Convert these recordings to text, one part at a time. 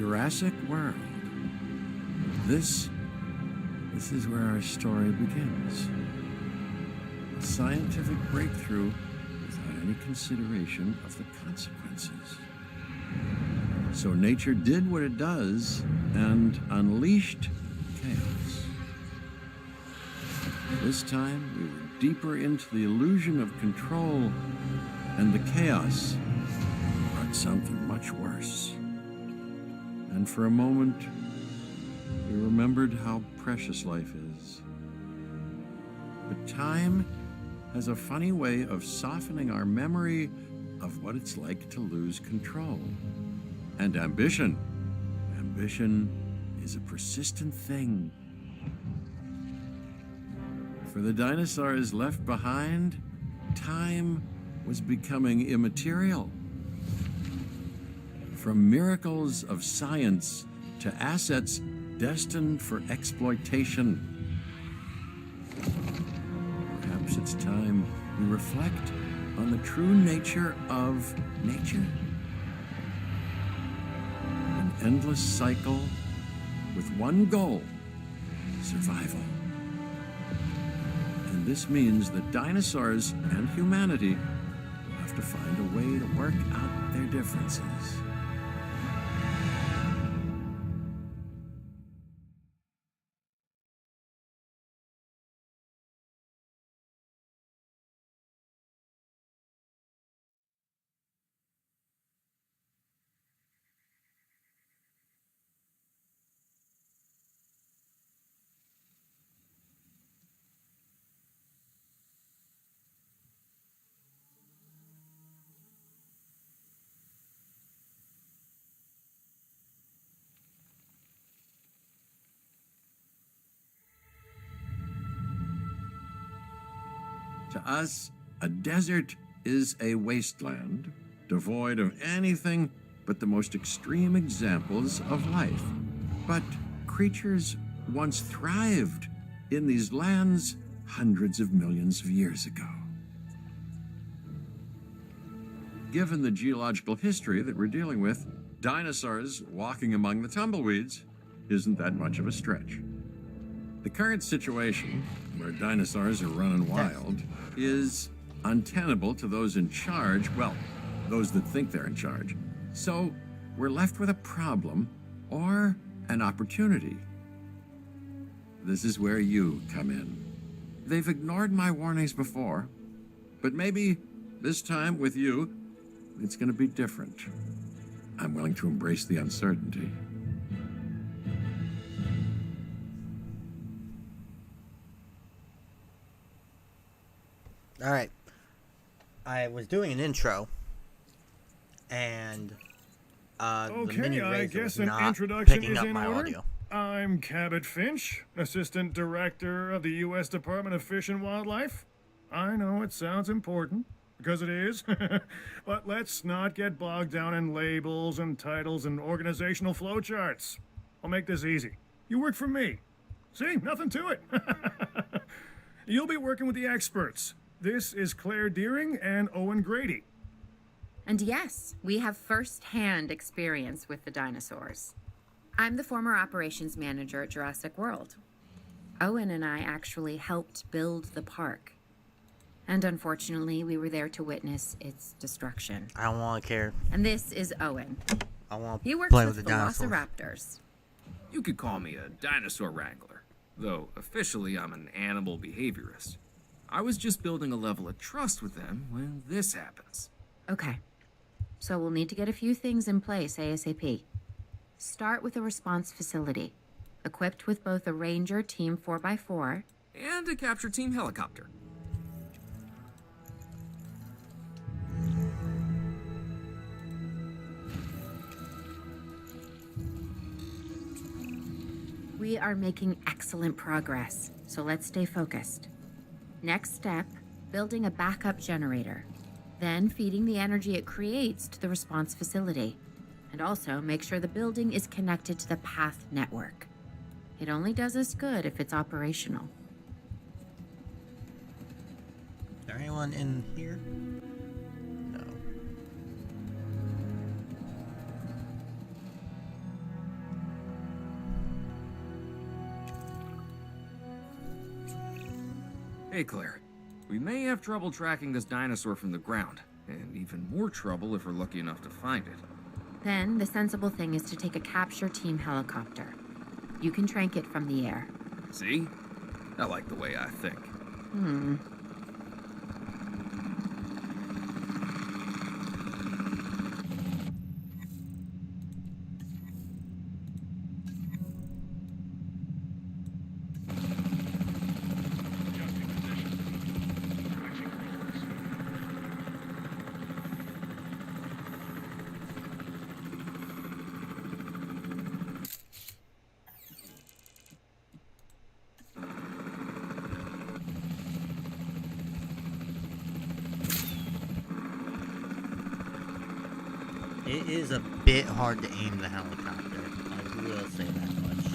Jurassic World. This is where our story begins. A scientific breakthrough without any consideration of the consequences. So nature did what it does and unleashed chaos. This time, we were deeper into the illusion of control, and the chaos brought something much worse. And for a moment, we remembered how precious life is. But time has a funny way of softening our memory of what it's like to lose control. And ambition is a persistent thing. For the dinosaurs left behind, time was becoming immaterial. From miracles of science to assets destined for exploitation. Perhaps it's time we reflect on the true nature of nature. An endless cycle with one goal: survival. And this means that dinosaurs and humanity will have to find a way to work out their differences. To us, a desert is a wasteland, devoid of anything but the most extreme examples of life. But creatures once thrived in these lands hundreds of millions of years ago. Given the geological history that we're dealing with, dinosaurs walking among the tumbleweeds isn't that much of a stretch. The current situation, where dinosaurs are running wild, is untenable to those in charge, well, those that think they're in charge. So we're left with a problem or an opportunity. This is where you come in. They've ignored my warnings before, but maybe this time with you, it's going to be different. I'm willing to embrace the uncertainty. All right. I was doing an intro, and the mini razor was not picking up my audio. I'm Cabot Finch, Assistant Director of the U.S. Department of Fish and Wildlife. I know it sounds important, because it is, but let's not get bogged down in labels and titles and organizational flowcharts. I'll make this easy. You work for me. See, nothing to it. You'll be working with the experts. This is Claire Deering and Owen Grady. And yes, we have first-hand experience with the dinosaurs. I'm the former operations manager at Jurassic World. Owen and I actually helped build the park. And unfortunately, we were there to witness its destruction. I don't want to care. And this is Owen. I want He to works play with with the dinosaurs. velociraptors. You could call me a dinosaur wrangler, though officially I'm an animal behaviorist. I was just building a level of trust with them when this happens. Okay. So we'll need to get a few things in place ASAP. Start with a response facility, equipped with both a Ranger Team 4x4 And a capture team helicopter. We are making excellent progress, so let's stay focused. Next step, building a backup generator. Then feeding the energy it creates to the response facility. And also make sure the building is connected to the path network. It only does us good if it's operational. Is there anyone in here? No. Hey, Claire. We may have trouble tracking this dinosaur from the ground, and even more trouble if we're lucky enough to find it. Then the sensible thing is to take a capture team helicopter. You can trank it from the air. See? I like the way I think. It is a bit hard to aim the helicopter. I will say that much.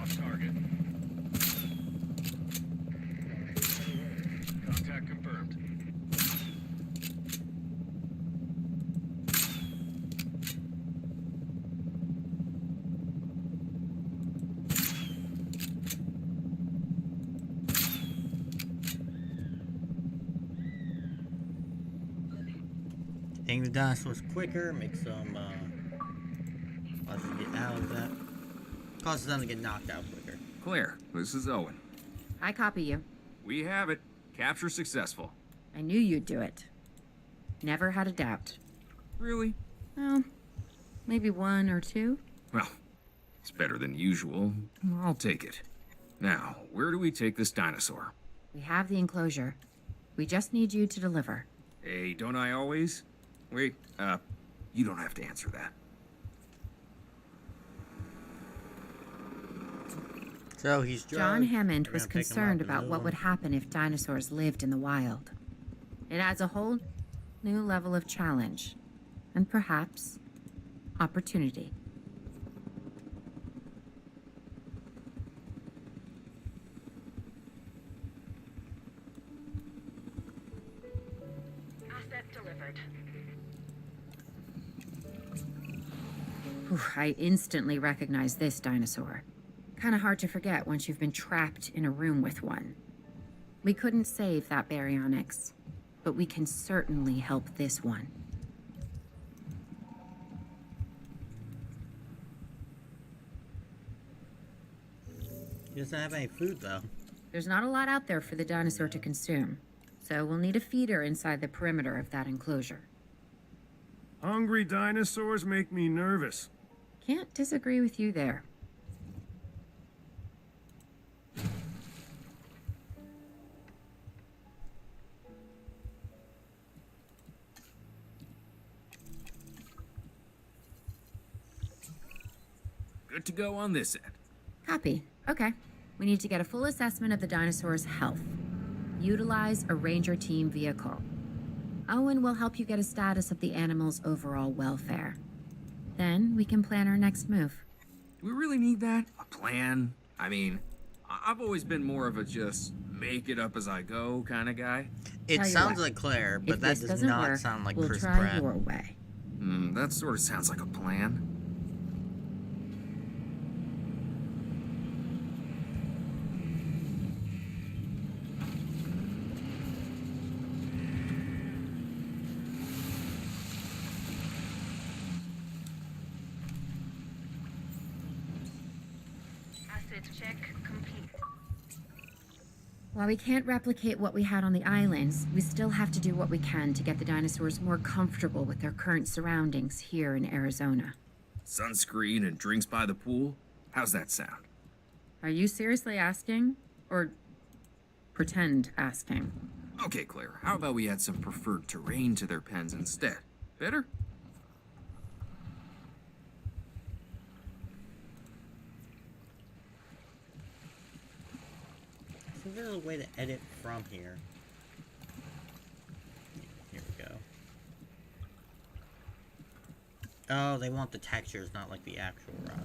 Off target. Contact confirmed. Aim the dinosaurs quicker, makes them us get out of that. Causes them to get knocked out quicker. Claire, this is Owen. I copy you. We have it. Capture successful. I knew you'd do it. Never had a doubt. Really? Well, maybe one or two. Well, it's better than usual. I'll take it. Now, where do we take this dinosaur? We have the enclosure. We just need you to deliver. Hey, don't I always? Wait, you don't have to answer that. So he's John Hammond We're was gonna take him concerned out the about what zoo. would happen if dinosaurs lived in the wild. It adds a whole new level of challenge, and perhaps opportunity. Asset delivered. Whew, I instantly recognize this dinosaur. Kinda hard to forget once you've been trapped in a room with one. We couldn't save that baryonyx, but we can certainly help this one. He doesn't have any food though. There's not a lot out there for the dinosaur to consume, so we'll need a feeder inside the perimeter of that enclosure. Hungry dinosaurs make me nervous. Can't disagree with you there. Good to go on this end. Copy. Okay. We need to get a full assessment of the dinosaur's health. Utilize a ranger team vehicle. Owen will help you get a status of the animal's overall welfare. Then we can plan our next move. Do we really need that? A plan? I mean, I've always been more of a just make it up as I go kind of guy. It Tell you sounds what, like Claire, but if that this does doesn't not work, sound like we'll Chris try Pratt. your way. That sort of sounds like a plan. Asset check complete. While we can't replicate what we had on the islands, we still have to do what we can to get the dinosaurs more comfortable with their current surroundings here in Arizona. Sunscreen and drinks by the pool? How's that sound? Are you seriously asking? Or pretend asking? Okay, Claire, how about we add some preferred terrain to their pens instead? Better? So there's a way to edit from here. Here we go. Oh, they want the textures, not like the actual rock.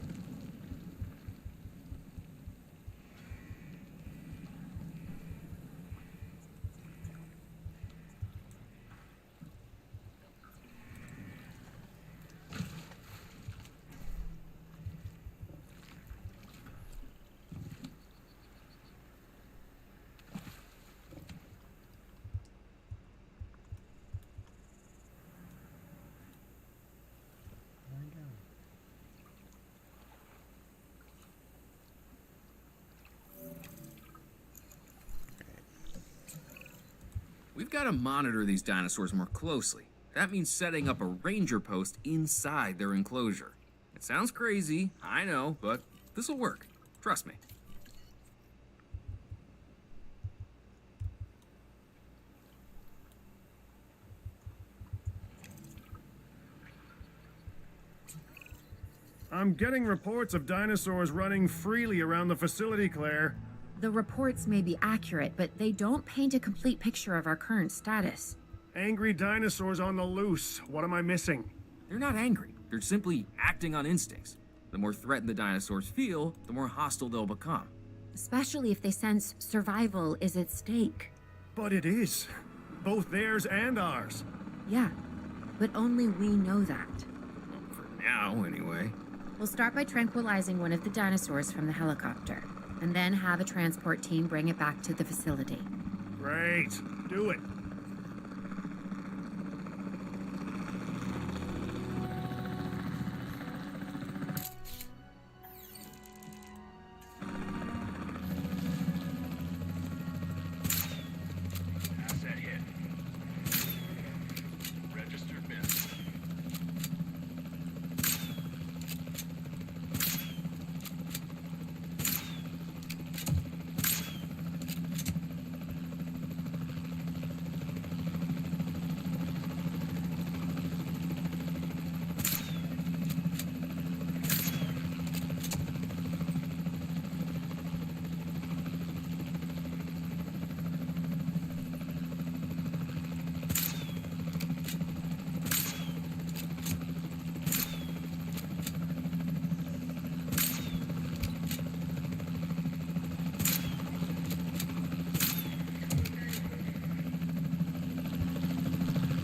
We've got to monitor these dinosaurs more closely. That means setting up a ranger post inside their enclosure. It sounds crazy, I know, but this'll work. Trust me. I'm getting reports of dinosaurs running freely around the facility, Claire. The reports may be accurate, but they don't paint a complete picture of our current status. Angry dinosaurs on the loose. What am I missing? They're not angry. They're simply acting on instincts. The more threatened the dinosaurs feel, the more hostile they'll become. Especially if they sense survival is at stake. But it is. Both theirs and ours. Yeah, but only we know that. For now, anyway. We'll start by tranquilizing one of the dinosaurs from the helicopter, and then have a transport team bring it back to the facility. Great. Do it. Asset hit. Registered miss.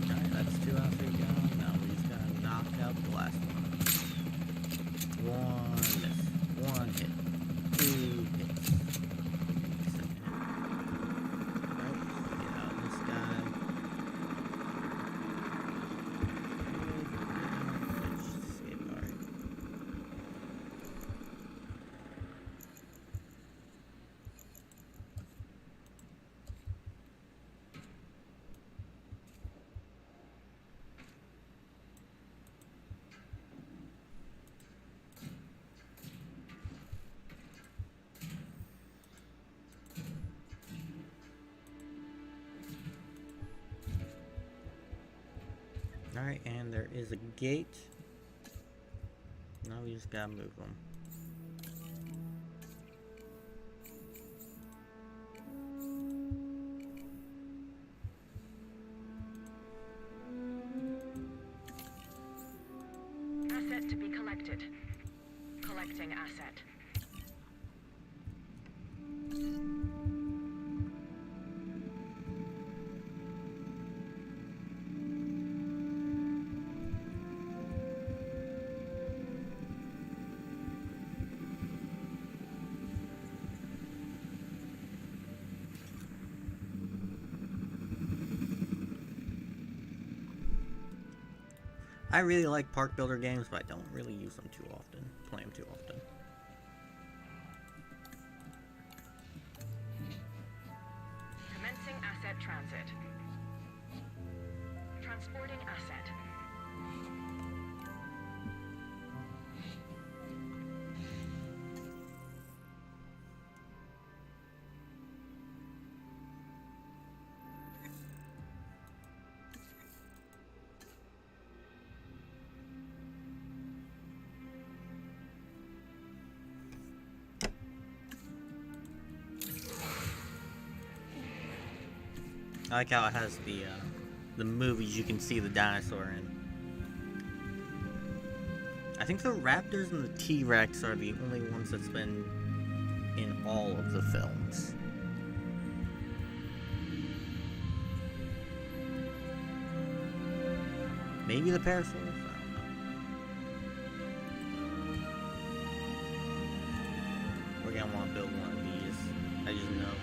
Alright, that's 2 out 3 gone. Now we just gotta knock out the last one. 1 miss. 1 hit. 2 hits. Second hit. Nope. Get out of this guy. Escape, alright. Alright, and there is a gate. Now we just gotta move them. Asset to be collected. Collecting asset. I really like park builder games, but I don't really use them too often. Play them too often. Commencing asset transit. Transporting asset. I like how it has the movies you can see the dinosaur in. I think the raptors and the T-Rex are the only ones that's been in all of the films. Maybe the parasaurs? I don't know. We're gonna want to build one of these. I just know.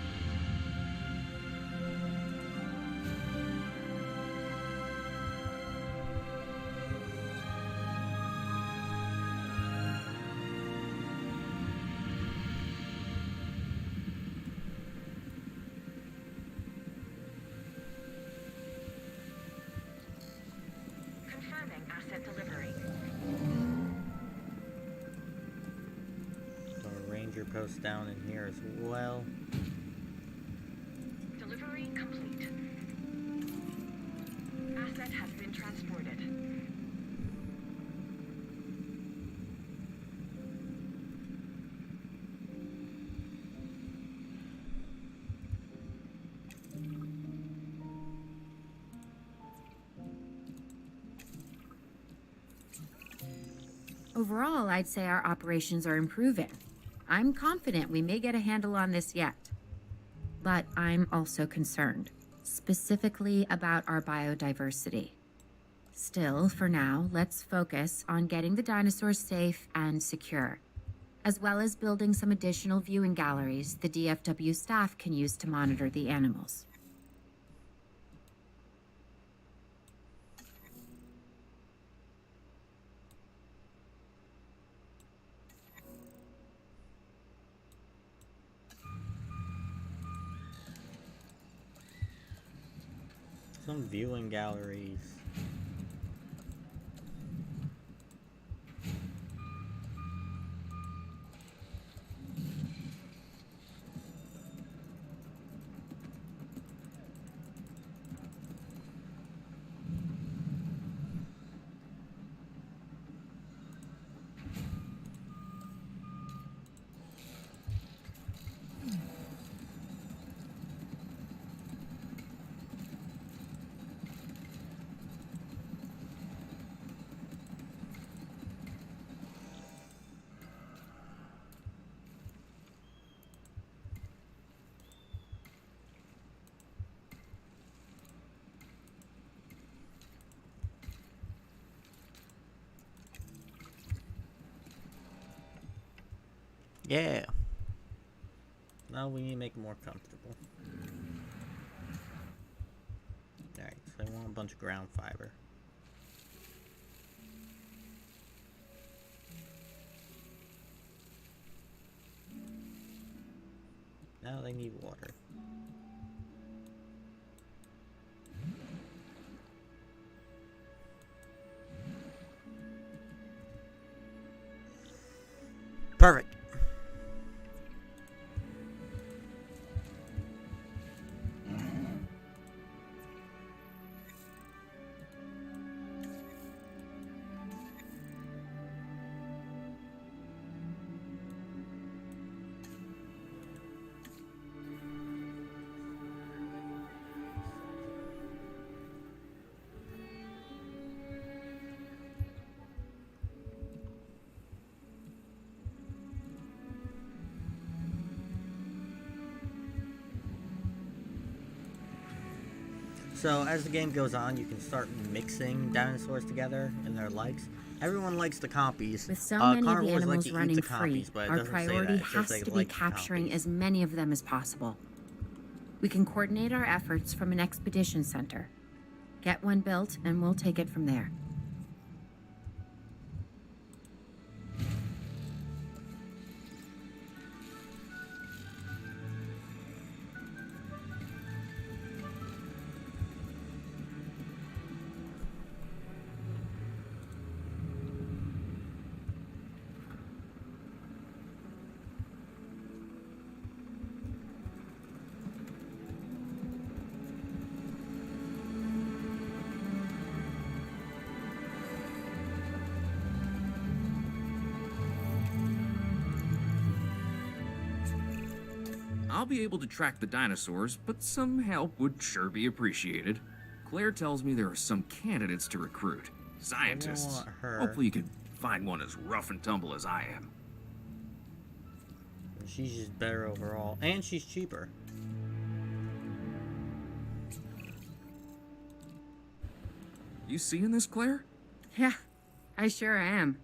ranger post down in here as well. Delivery complete. Asset has been transported. Overall, I'd say our operations are improving. I'm confident we may get a handle on this yet. But I'm also concerned, specifically about our biodiversity. Still, for now, let's focus on getting the dinosaurs safe and secure, as well as building some additional viewing galleries the DFW staff can use to monitor the animals. Some viewing galleries. Yeah. Now we need to make it more comfortable. Alright, so I want a bunch of ground fiber. Now they need water. Perfect. So as the game goes on, you can start mixing dinosaurs together in their likes. Everyone likes the compies. With so many of Carnivores the like animals to eat running the free, compies, but it our doesn't say priority that. It says has they to be like the capturing compies. as many of them as possible. We can coordinate our efforts from an expedition center. Get one built, and we'll take it from there. I'll be able to track the dinosaurs, but some help would sure be appreciated. Claire tells me there are some candidates to recruit. Scientists. want her. Hopefully you can find one as rough and tumble as I am. She's just better overall, and she's cheaper. You seeing this, Claire? Yeah, I sure am.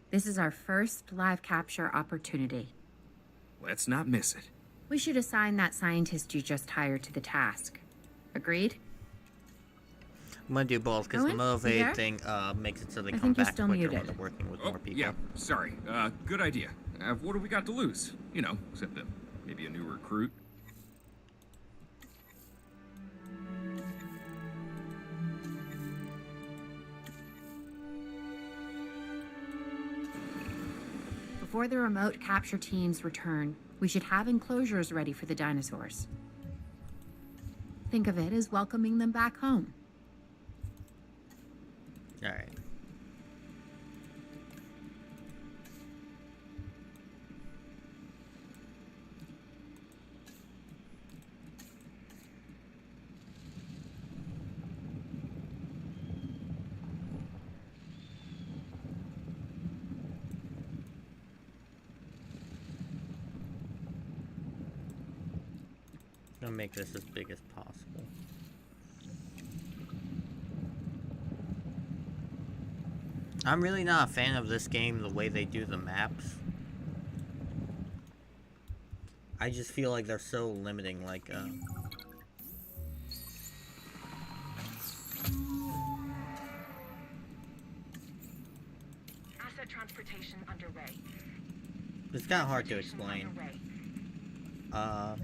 This is our first live capture opportunity. Let's not miss it. We should assign that scientist you just hired to the task. Agreed? I'm gonna do both because the Owen, you motivate there? thing makes it so they I come think you're back still quicker muted. when they're working with Oh, more people. yeah, sorry. Good idea. What do we got to lose? You know, except maybe a new recruit. Before the remote capture teams return, we should have enclosures ready for the dinosaurs. Think of it as welcoming them back home. Alright. Gonna make this as big as possible. I'm really not a fan of this game, the way they do the maps. I just feel like they're so limiting, like, Asset transportation underway. it's kind of hard to explain. Underway. Yeah.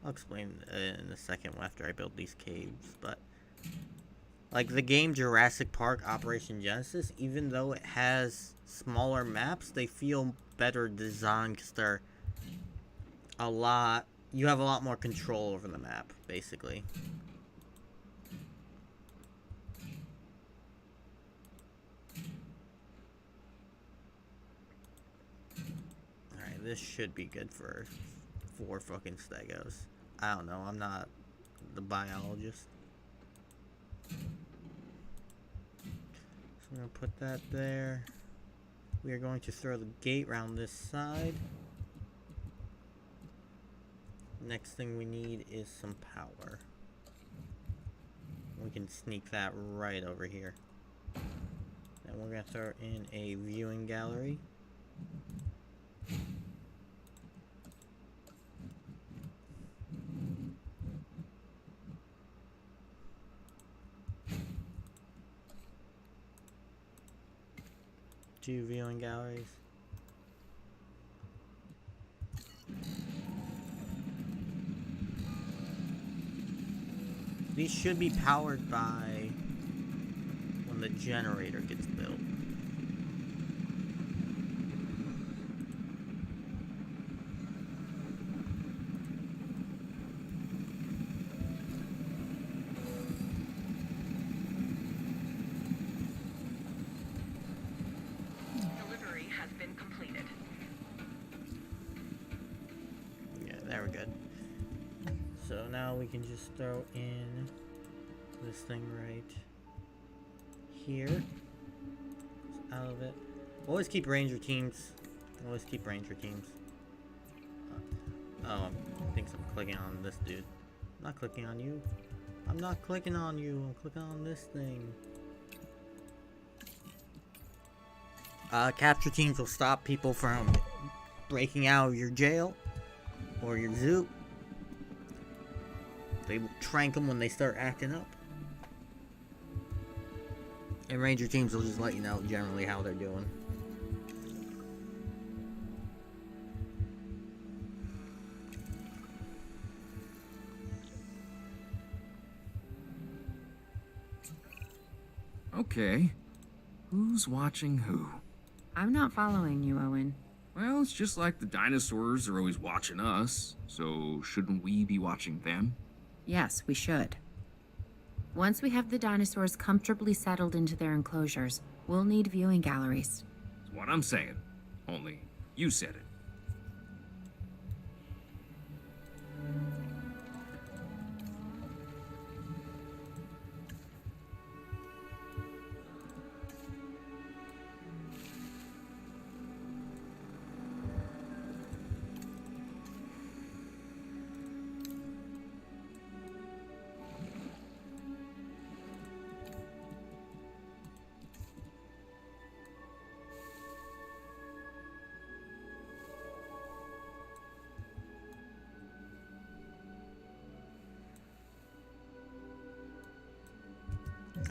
I'll explain in a second after I build these caves, but like the game Jurassic Park Operation Genesis, even though it has smaller maps, they feel better designed because they're you have a lot more control over the map, basically. Alright, this should be good for 4 fucking stegos. I don't know, I'm not the biologist. So we're gonna put that there. We are going to throw the gate around this side. Next thing we need is some power. We can sneak that right over here. Then we're gonna throw in a viewing gallery. Two viewing galleries. These should be powered by when the generator gets built. Delivery has been completed. Yeah, there we go. So now we can just throw in this thing right here. Just out of it. Always keep ranger teams. Always keep ranger teams. Oh, I think I'm clicking on this dude. I'm not clicking on you. I'm not clicking on you. I'm clicking on this thing. Capture teams will stop people from breaking out of your jail or your zoo. They will trank them when they start acting up. And ranger teams will just let you know generally how they're doing. Okay. Who's watching who? I'm not following you, Owen. Well, it's just like the dinosaurs are always watching us, so shouldn't we be watching them? Yes, we should. Once we have the dinosaurs comfortably settled into their enclosures, we'll need viewing galleries. That's what I'm saying. Only you said it.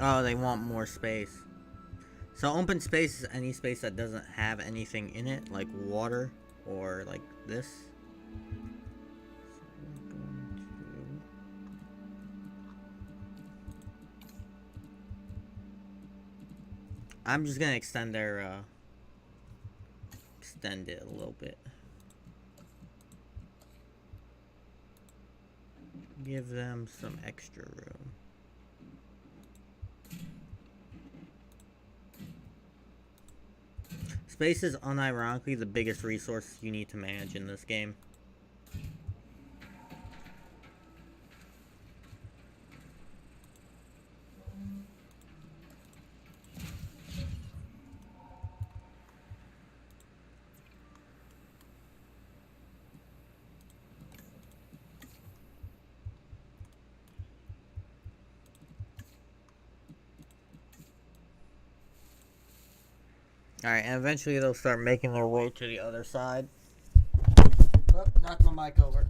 Oh, they want more space. So open space is any space that doesn't have anything in it, like water or like this. So we're going to... I'm just gonna extend their extend it a little bit. Give them some extra room. Space is unironically the biggest resource you need to manage in this game. Alright, and eventually they'll start making their way to the other side. Oh, knocked my mic over.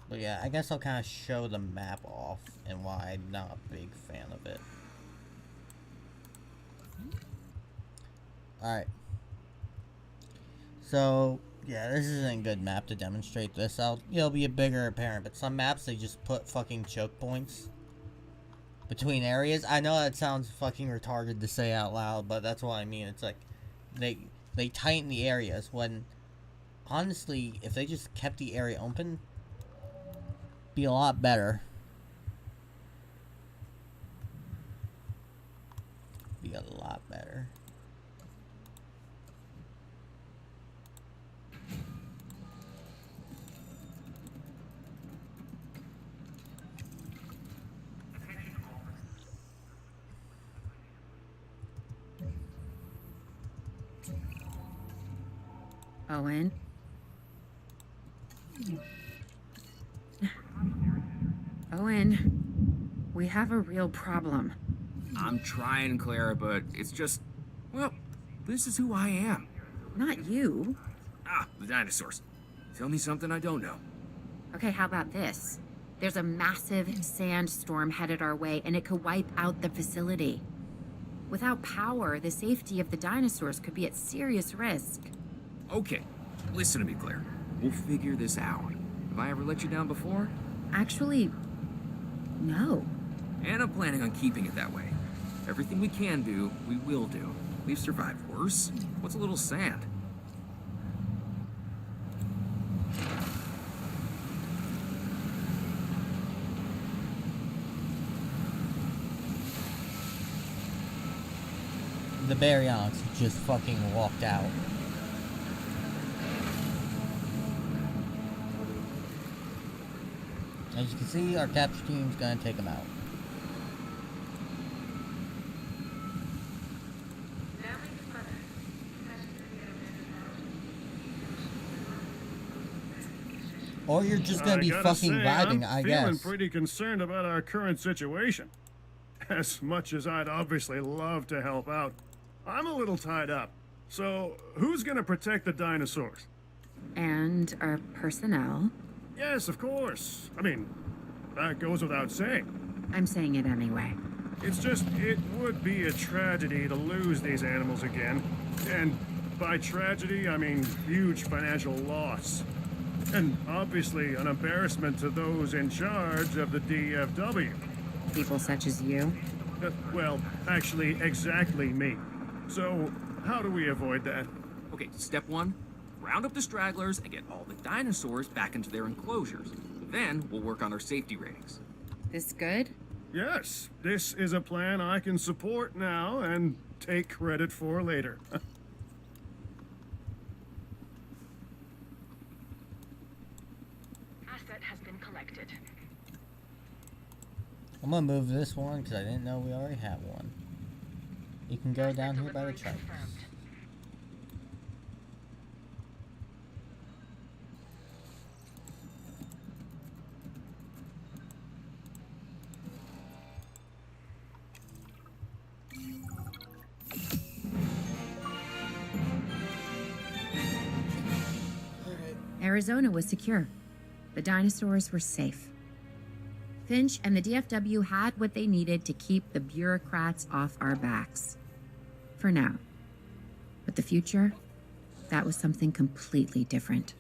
But yeah, I guess I'll kind of show the map off and why I'm not a big fan of it. Alright. So, yeah, this isn't a good map to demonstrate this. It'll be a bigger apparent, but some maps, they just put fucking choke points between areas. I know that sounds fucking retarded to say out loud, but that's what I mean. It's like they tighten the areas when honestly, if they just kept the area open, be a lot better. Be a lot better. Owen? Owen, we have a real problem. I'm trying, Claire, but it's just, well, this is who I am. Not you. Ah, the dinosaurs. Tell me something I don't know. Okay, how about this? There's a massive sandstorm headed our way, and it could wipe out the facility. Without power, the safety of the dinosaurs could be at serious risk. Okay, listen to me, Claire. We'll figure this out. Have I ever let you down before? Actually, no. And I'm planning on keeping it that way. Everything we can do, we will do. We've survived worse. What's a little sand? The Baryonyx just fucking walked out. As you can see, our capture team's gonna take them out. Or you're just gonna be fucking vibing, I guess. I'm feeling pretty concerned about our current situation. As much as I'd obviously love to help out, I'm a little tied up. So, who's gonna protect the dinosaurs? And our personnel. Yes, of course. I mean, that goes without saying. I'm saying it anyway. It's just, it would be a tragedy to lose these animals again. And by tragedy, I mean huge financial loss. And obviously an embarrassment to those in charge of the DFW. People such as you. Well, actually, exactly me. So, how do we avoid that? Okay, step one, round up the stragglers and get all the dinosaurs back into their enclosures. Then we'll work on our safety ratings. This good? Yes, this is a plan I can support now and take credit for later. Asset has been collected. I'm gonna move this one because I didn't know we already had one. You can go down here by the tracks. Confirmed. Arizona was secure. The dinosaurs were safe. Finch and the DFW had what they needed to keep the bureaucrats off our backs. For now. But the future, that was something completely different.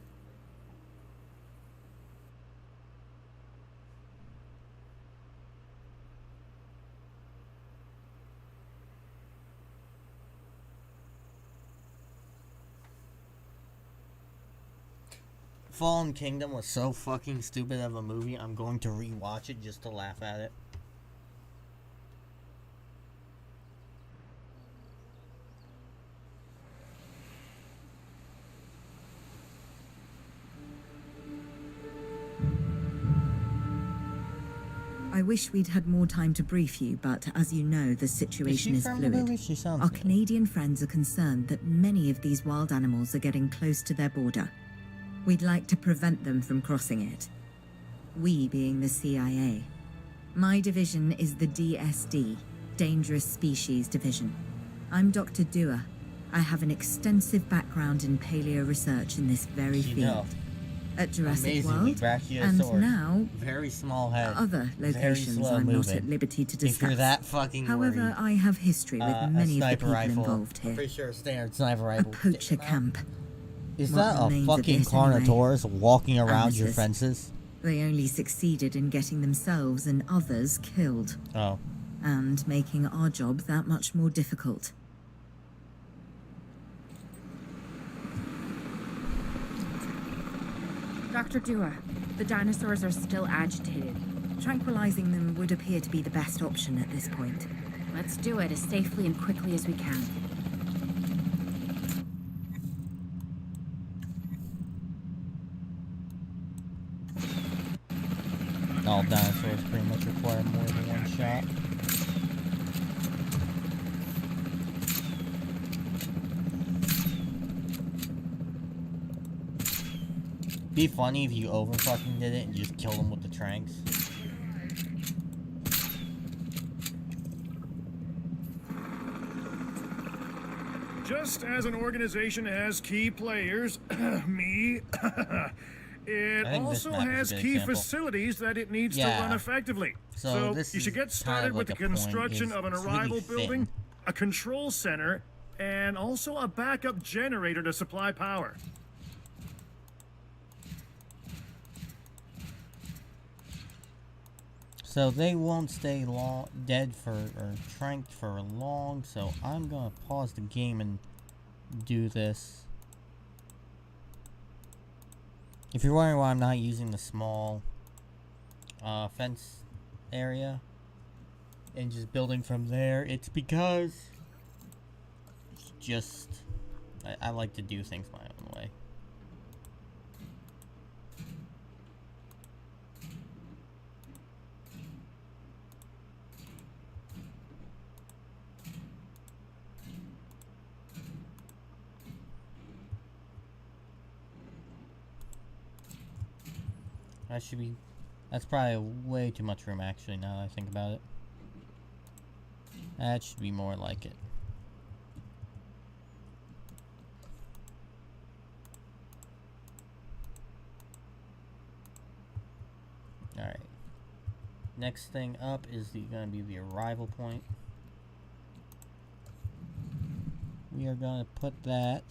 Fallen Kingdom was so fucking stupid of a movie, I'm going to rewatch it just to laugh at it. I wish we'd had more time to brief you, but as you know, the situation is fluid. She sounds Our good. Canadian friends are concerned that many of these wild animals are getting close to their border. We'd like to prevent them from crossing it. We being the CIA. My division is the DSD, Dangerous Species Division. I'm Dr. Dua. I have an extensive background in paleo research in this very You field. know, At Jurassic amazingly World, and brachiosaurus. now Very small head. other very locations slow I'm not moving. at liberty to If you're discuss. that fucking However, worried, I have history with a many of the sniper people rifle. involved I'm here. pretty sure a standard sniper A rifle. poacher camp. Is What that a remains of fucking this anyway? Carnotaurus walking around your Amateurs. fences? They only succeeded in getting themselves and others killed, Oh. and making our job that much more difficult. Dr. Dua, the dinosaurs are still agitated. Tranquilizing them would appear to be the best option at this point. Let's do it as safely and quickly as we can. All dinosaurs pretty much require more than one shot. Be funny if you over fucking did it and just killed them with the tranks. Just as an organization has key players, me, it I think this also map is a has good key example. facilities that it needs to Yeah. run effectively. So this you should is get kind started of with like the a point, construction is of an it's really arrival thin. building, a control center, and also a backup generator to supply power. So they won't stay dead for or tranked for long. So I'm gonna pause the game and do this. If you're wondering why I'm not using the small fence area and just building from there, it's because it's just I like to do things my own way. That's probably way too much room actually, now that I think about it. That should be more like it. Alright. Next thing up is gonna be the arrival point. We are gonna put that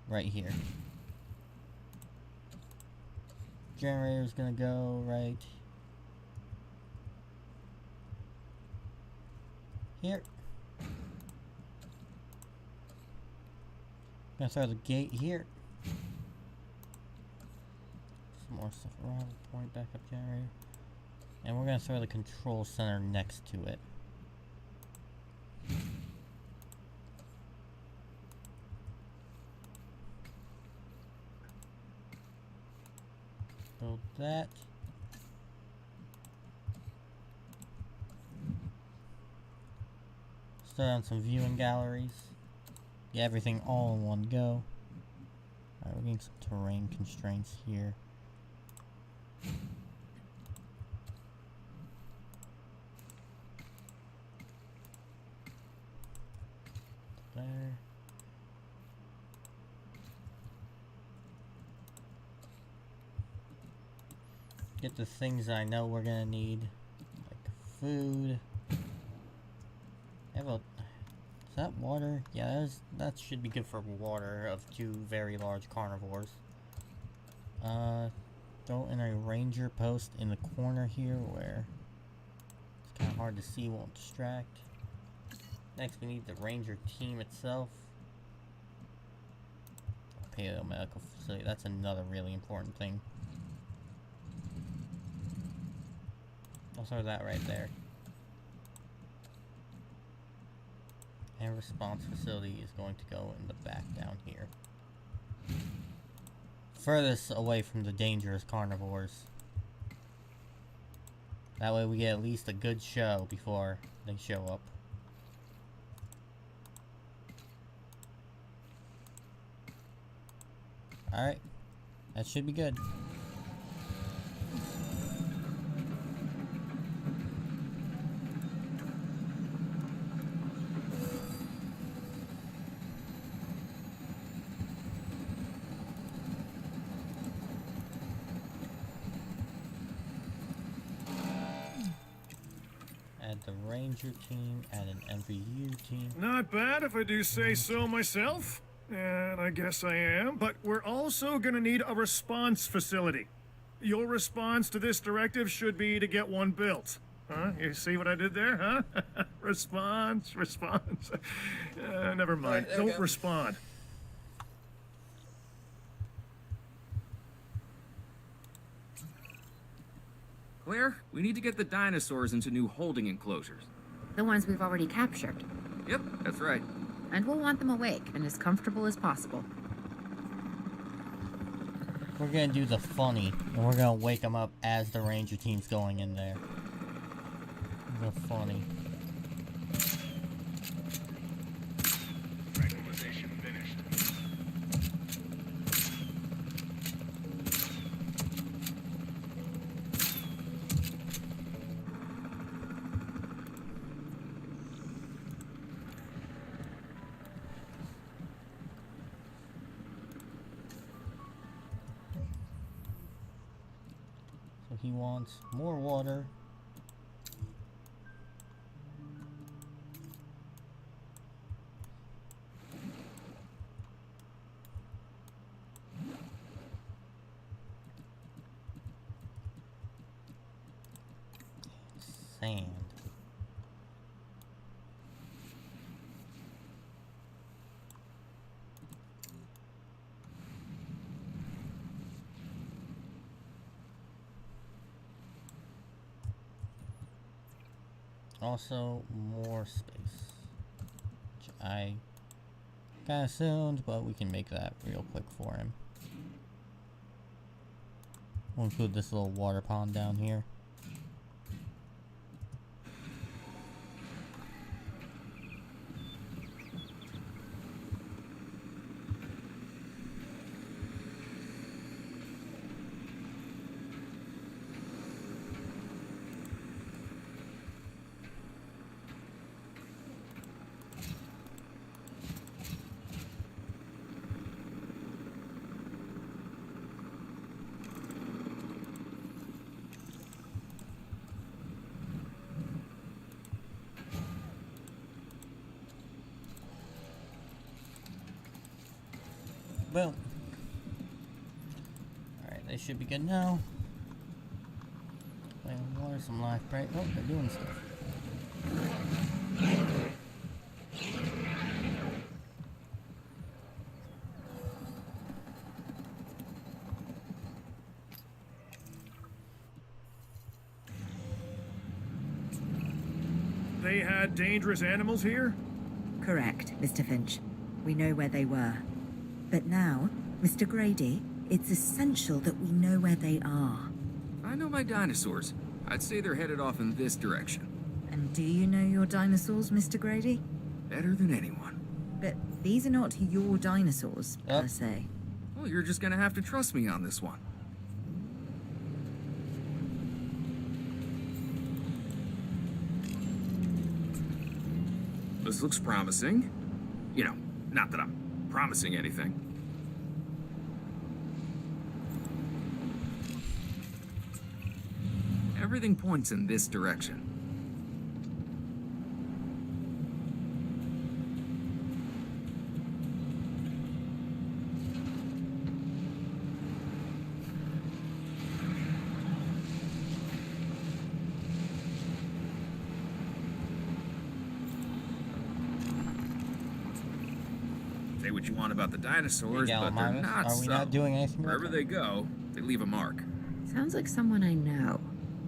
right here. Generator's gonna go right here. Gonna throw the gate here. Some more stuff. Arrival point, backup generator. And we're gonna throw the control center next to it. Build that. Start on some viewing galleries. Get everything all in one go. Alright, we're getting some terrain constraints here. There. Get the things I know we're gonna need, like food. Is that water? Yeah, that should be good for water of 2 very large carnivores. Throw in a ranger post in the corner here where it's kind of hard to see, won't distract. Next, we need the ranger team itself. paleomedical facility. That's another really important thing. I'll start that right there. And response facility is going to go in the back down here. Furthest away from the dangerous carnivores. That way we get at least a good show before they show up. Alright. That should be good. Add the Ranger team, add an MVU team. Not bad if I do say so myself. And I guess I am. But we're also gonna need a response facility. Your response to this directive should be to get one built. Huh? You see what I did there, huh? Response. Never mind. There we Don't go. respond. Claire, we need to get the dinosaurs into new holding enclosures. The ones we've already captured. Yep, that's right. And we'll want them awake and as comfortable as possible. We're gonna do the funny, and we're gonna wake them up as the Ranger team's going in there. The funny. Tranquilization finished. So he wants more water. Sand. Also, more space. Which I kind of assumed, but we can make that real quick for him. We'll include this little water pond down here. Boom. Alright, they should be good now. Playing water, some life break. Oh, they're doing stuff. They had dangerous animals here? Correct, Mr. Finch. We know where they were. But now, Mr. Grady, it's essential that we know where they are. I know my dinosaurs. I'd say they're headed off in this direction. And do you know your dinosaurs, Mr. Grady? Better than anyone. But these are not your dinosaurs, per Yep. se. Well, you're just gonna have to trust me on this one. This looks promising. You know, not that I'm promising anything. Everything points in this direction. Say what you want about the dinosaurs, Hey, but they're Gallimimus, not are we not subtle. doing anything about Wherever that? they go, they leave a mark. Sounds like someone I know.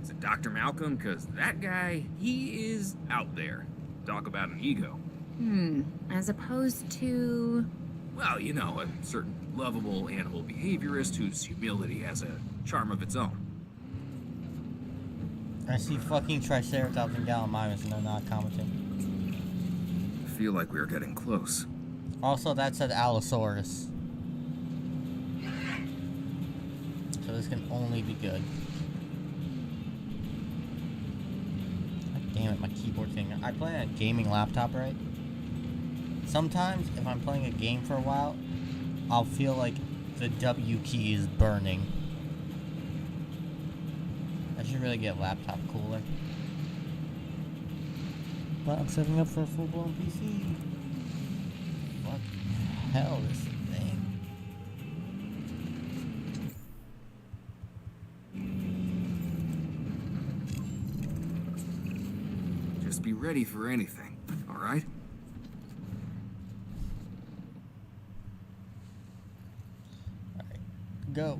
Is it Dr. Malcolm? Because that guy, he is out there. Talk about an ego. As opposed to... Well, you know, a certain lovable animal behaviorist whose humility has a charm of its own. I see fucking Triceratops and Gallimimus and they're not commenting. I feel like we are getting close. Also, that said Allosaurus. So this can only be good. God damn it, my keyboard finger. I play on a gaming laptop, right? Sometimes, if I'm playing a game for a while, I'll feel like the W key is burning. I should really get a laptop cooler. But I'm setting up for a full-blown PC. What the hell, this thing? Just be ready for anything, alright? Alright, go.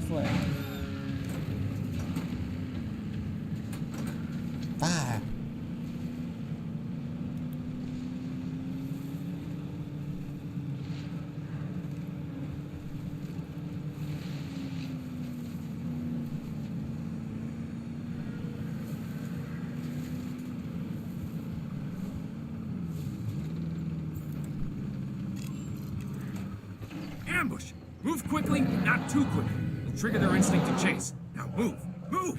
Flare. Fire. Ambush! Move quickly, but not too quickly. It'll trigger their instinct to chase. Now move! Move!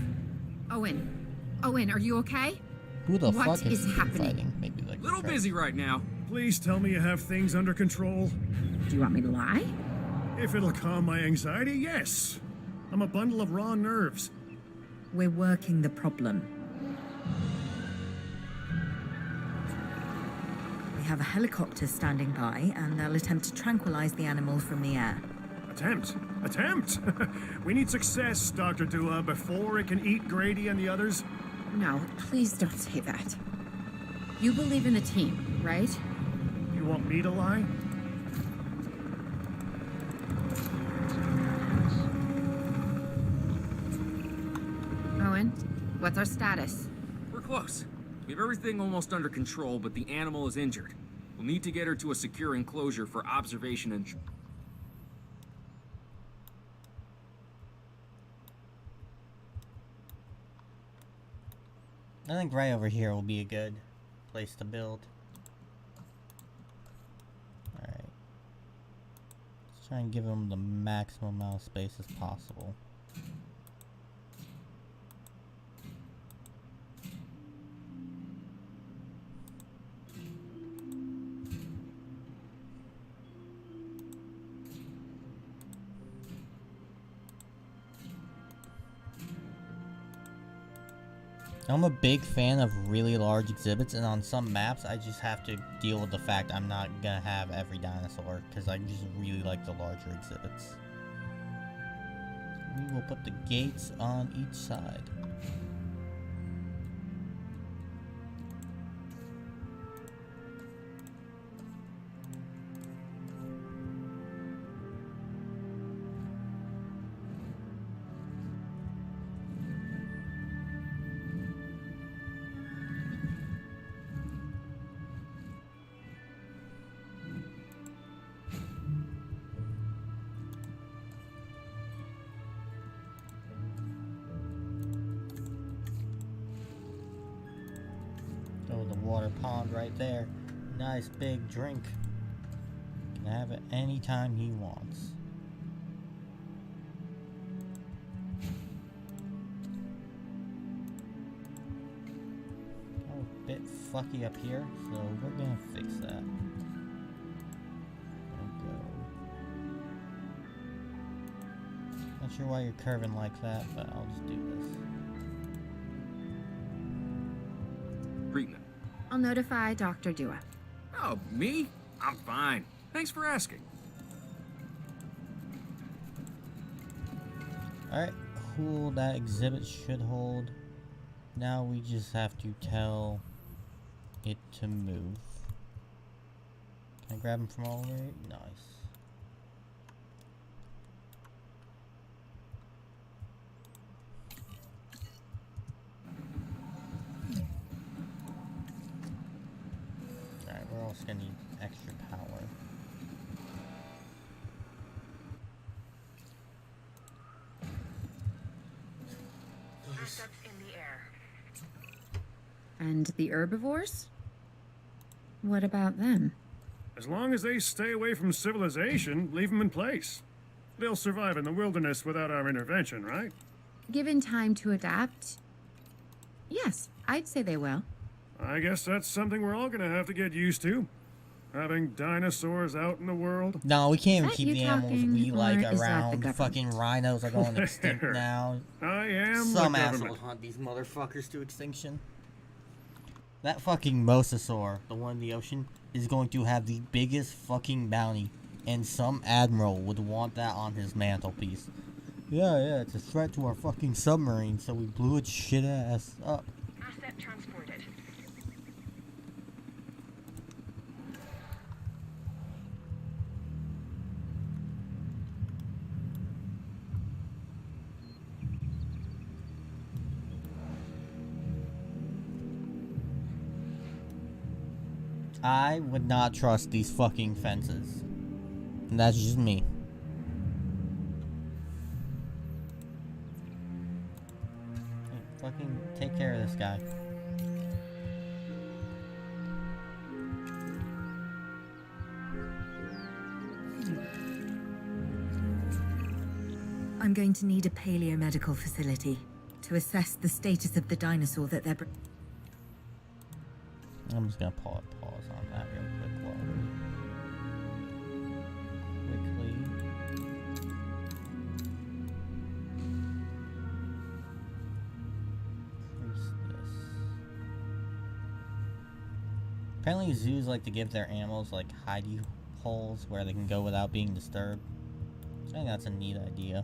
Owen, are you okay? Who the What fuck is is happening? fighting? Maybe like Little Trey. busy right now. Please tell me you have things under control. Do you want me to lie? If it'll calm my anxiety, yes. I'm a bundle of raw nerves. We're working the problem. We have a helicopter standing by, and they'll attempt to tranquilize the animal from the air. Attempt! We need success, Dr. Dua, before it can eat Grady and the others. No, please don't say that. You believe in the team, right? You want me to lie? Owen, what's our status? We're close. We have everything almost under control, but the animal is injured. We'll need to get her to a secure enclosure for observation and... I think right over here will be a good place to build. Alright. Let's try and give them the maximum amount of space as possible. I'm a big fan of really large exhibits, and on some maps I just have to deal with the fact I'm not gonna have every dinosaur, because I just really like the larger exhibits. We will put the gates on each side. Oh, the water pond right there. Nice big drink. Can have it anytime he wants. Oh, a bit fucky up here, so we're gonna fix that. There we go. Not sure why you're curving like that, but I'll just do this. treatment. I'll notify Dr. Dua. Oh, me? I'm fine. Thanks for asking. Alright, cool. That exhibit should hold Now we just have to tell it to move. Can I grab him from all the way? Nice. Alright, we're also gonna need extra power. Assets in the air. And the herbivores? What about them? As long as they stay away from civilization, leave them in place. They'll survive in the wilderness without our intervention, right? Given time to adapt, yes, I'd say they will. I guess that's something we're all gonna have to get used to. Having dinosaurs out in the world. No, we can't even Is that keep you the animals talking, we like or is that the around. government? Fucking rhinos are going extinct now. I am Some the asshole government. hunt these motherfuckers to extinction. That fucking mosasaur, the one in the ocean, is going to have the biggest fucking bounty. And some admiral would want that on his mantelpiece. Yeah, it's a threat to our fucking submarine, so we blew its shit ass up. Asset transported. I would not trust these fucking fences. And that's just me. Hey, fucking take care of this guy. I'm going to need a paleomedical facility to assess the status of the dinosaur that they're... I'm just gonna pause on that real quick while we increase this. Apparently zoos like to give their animals like hidey holes where they can go without being disturbed. I think that's a neat idea.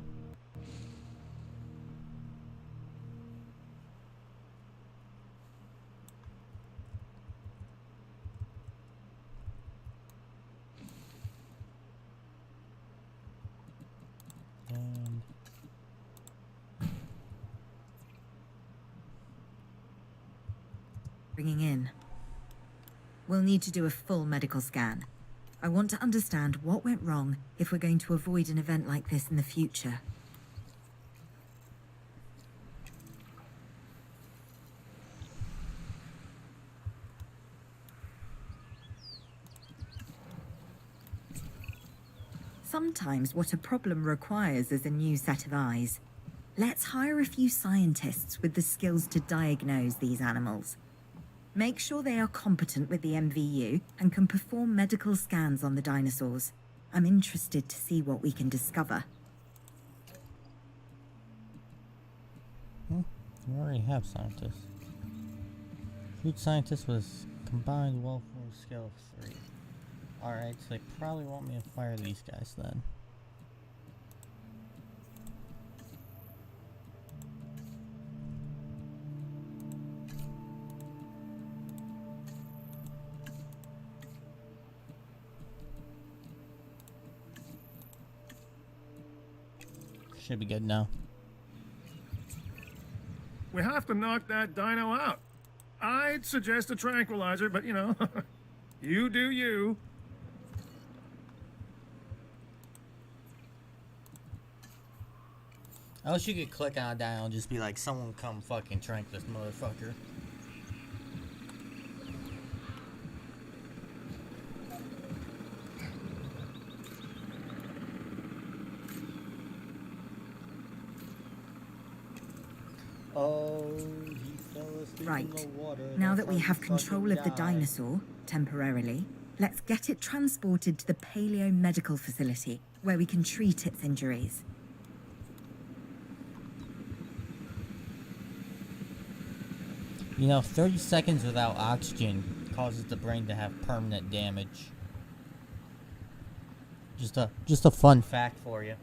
bringing in. We'll need to do a full medical scan. I want to understand what went wrong if we're going to avoid an event like this in the future. Sometimes what a problem requires is a new set of eyes. Let's hire a few scientists with the skills to diagnose these animals. Make sure they are competent with the MVU and can perform medical scans on the dinosaurs. I'm interested to see what we can discover. We already have scientists. Food scientist was combined welfare skill of 3. Alright, so they probably want me to fire these guys then. Should be good now. We have to knock that dino out. I'd suggest a tranquilizer, but you know, you do you. I wish you could click on a dino and just be like, someone come fucking trank this motherfucker. Oh, he fell asleep Right. in the water. Now That's that we how have he control fucking of the died. dinosaur, temporarily, let's get it transported to the paleomedical facility, where we can treat its injuries. You know, 30 seconds without oxygen causes the brain to have permanent damage. Just a fun fact for you.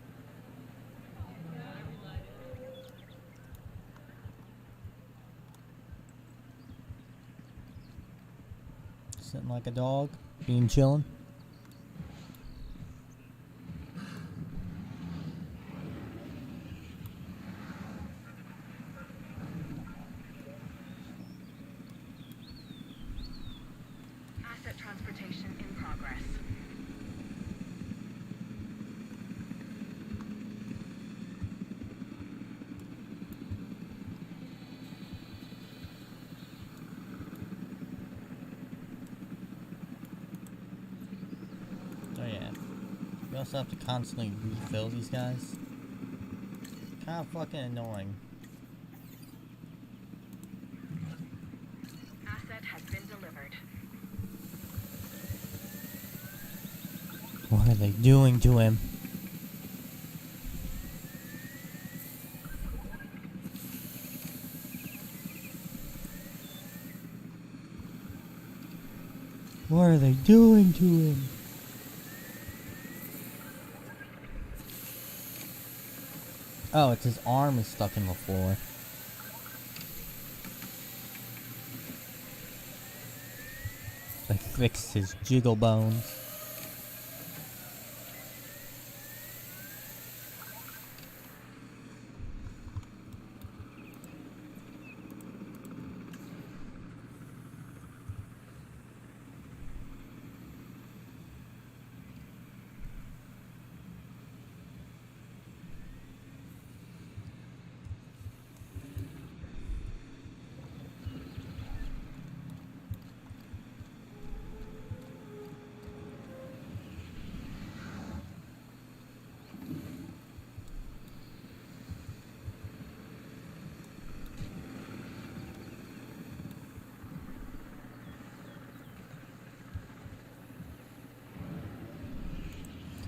sitting like a dog, being chillin'. Asset transportation in progress. Oh yeah. You also have to constantly refill these guys. Kind of fucking annoying. Asset has been delivered. What are they doing to him? What are they doing to him? Oh, it's his arm is stuck in the floor. They fixed his jiggle bones.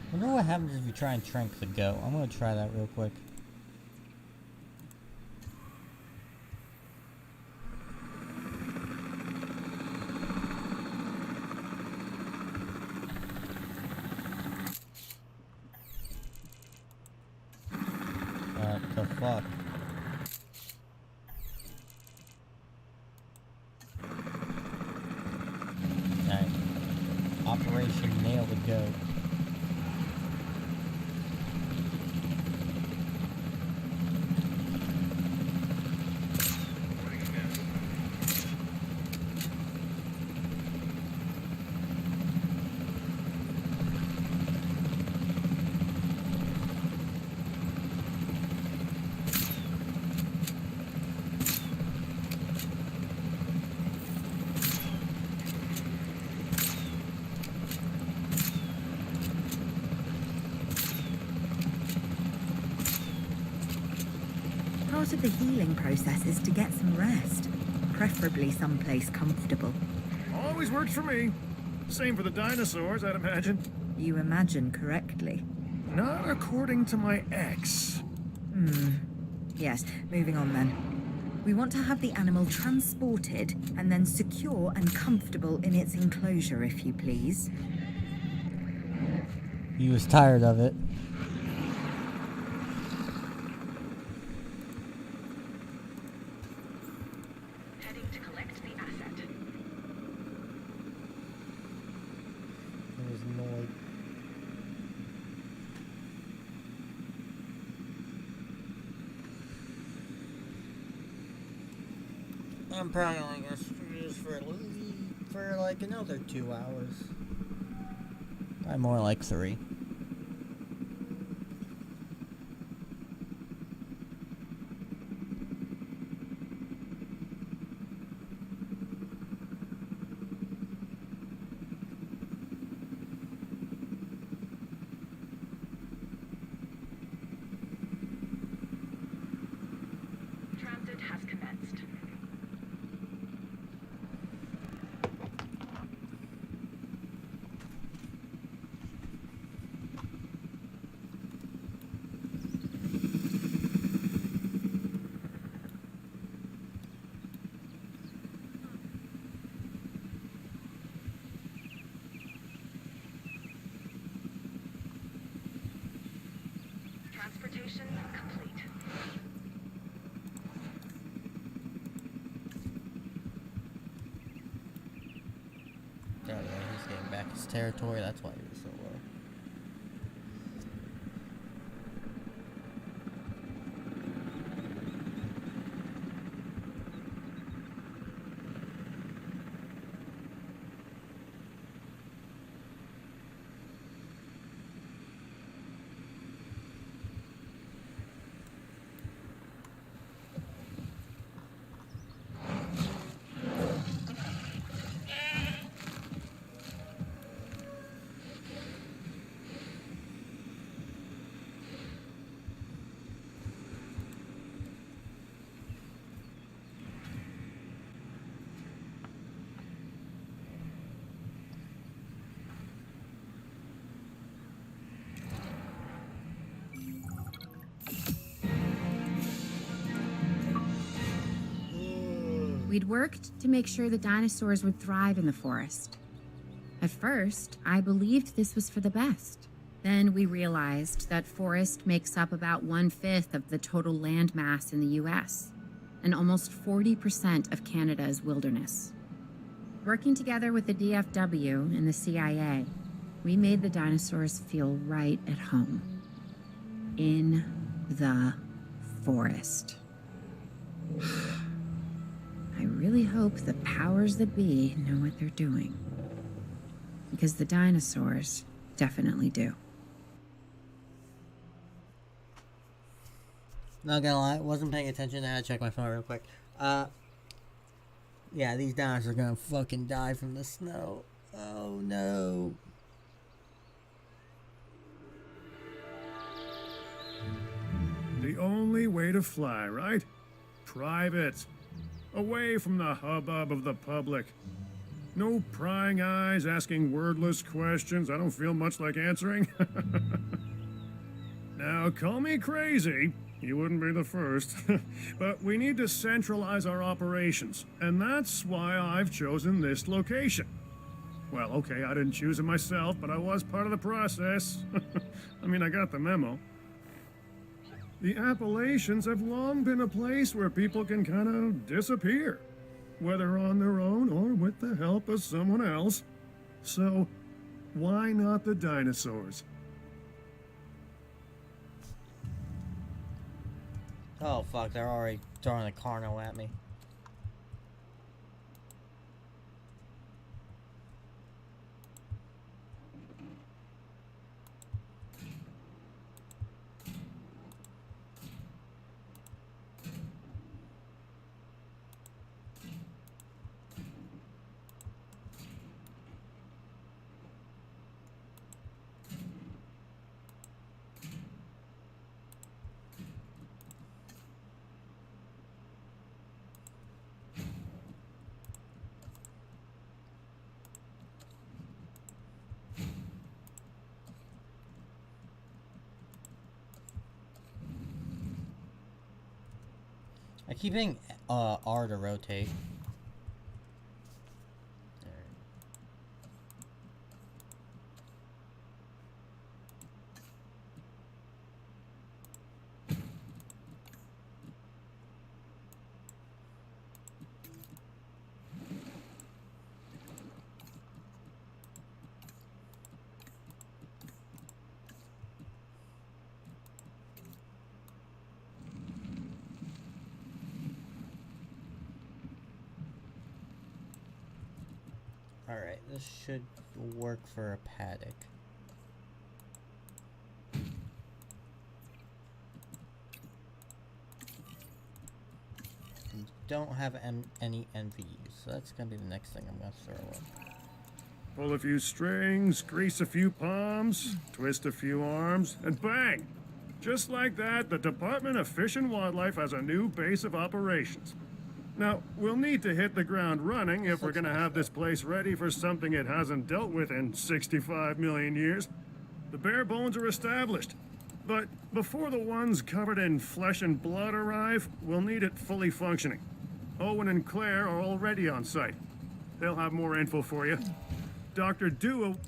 I wonder what happens if you try and trank the goat. I'm gonna try that real quick. What the fuck? Alright. Operation Nail the Goat. Part of the healing process is to get some rest, preferably someplace comfortable. Always works for me. Same for the dinosaurs, I'd imagine. You imagine correctly. Not according to my ex. Yes, moving on then. We want to have the animal transported and then secure and comfortable in its enclosure, if you please. He was tired of it. Heading to collect the asset. He was annoyed. I'm probably only gonna stream this for like another 2 hours. Probably more like 3. Transit has commenced. back his territory. That's why he was so low. We'd worked to make sure the dinosaurs would thrive in the forest. At first, I believed this was for the best. Then we realized that forest makes up about 1/5 of the total land mass in the US, and almost 40% of Canada's wilderness. Working together with the DFW and the CIA, we made the dinosaurs feel right at home. In the forest. I really hope the powers that be know what they're doing. Because the dinosaurs definitely do. Not gonna lie, wasn't paying attention. I had to check my phone real quick. Yeah, these dinosaurs are gonna fucking die from the snow. Oh no. The only way to fly, right? Private. Away from the hubbub of the public. No prying eyes asking wordless questions I don't feel much like answering. Now, call me crazy. You wouldn't be the first. But we need to centralize our operations, and that's why I've chosen this location. Well, okay, I didn't choose it myself, but I was part of the process. I mean, I got the memo. The Appalachians have long been a place where people can kind of disappear, whether on their own or with the help of someone else. So, why not the dinosaurs? Oh fuck, they're already throwing a carno at me. I keep hitting R to rotate. Alright, this should work for a paddock. And don't have any NVUs, so that's gonna be the next thing I'm gonna throw up. Pull a few strings, grease a few palms, twist a few arms, and bang! Just like that, the Department of Fish and Wildlife has a new base of operations. Now, we'll need to hit the ground running if we're gonna have this place ready for something it hasn't dealt with in 65 million years. The bare bones are established, but before the ones covered in flesh and blood arrive, we'll need it fully functioning. Owen and Claire are already on site. They'll have more info for you. Dr. Duo...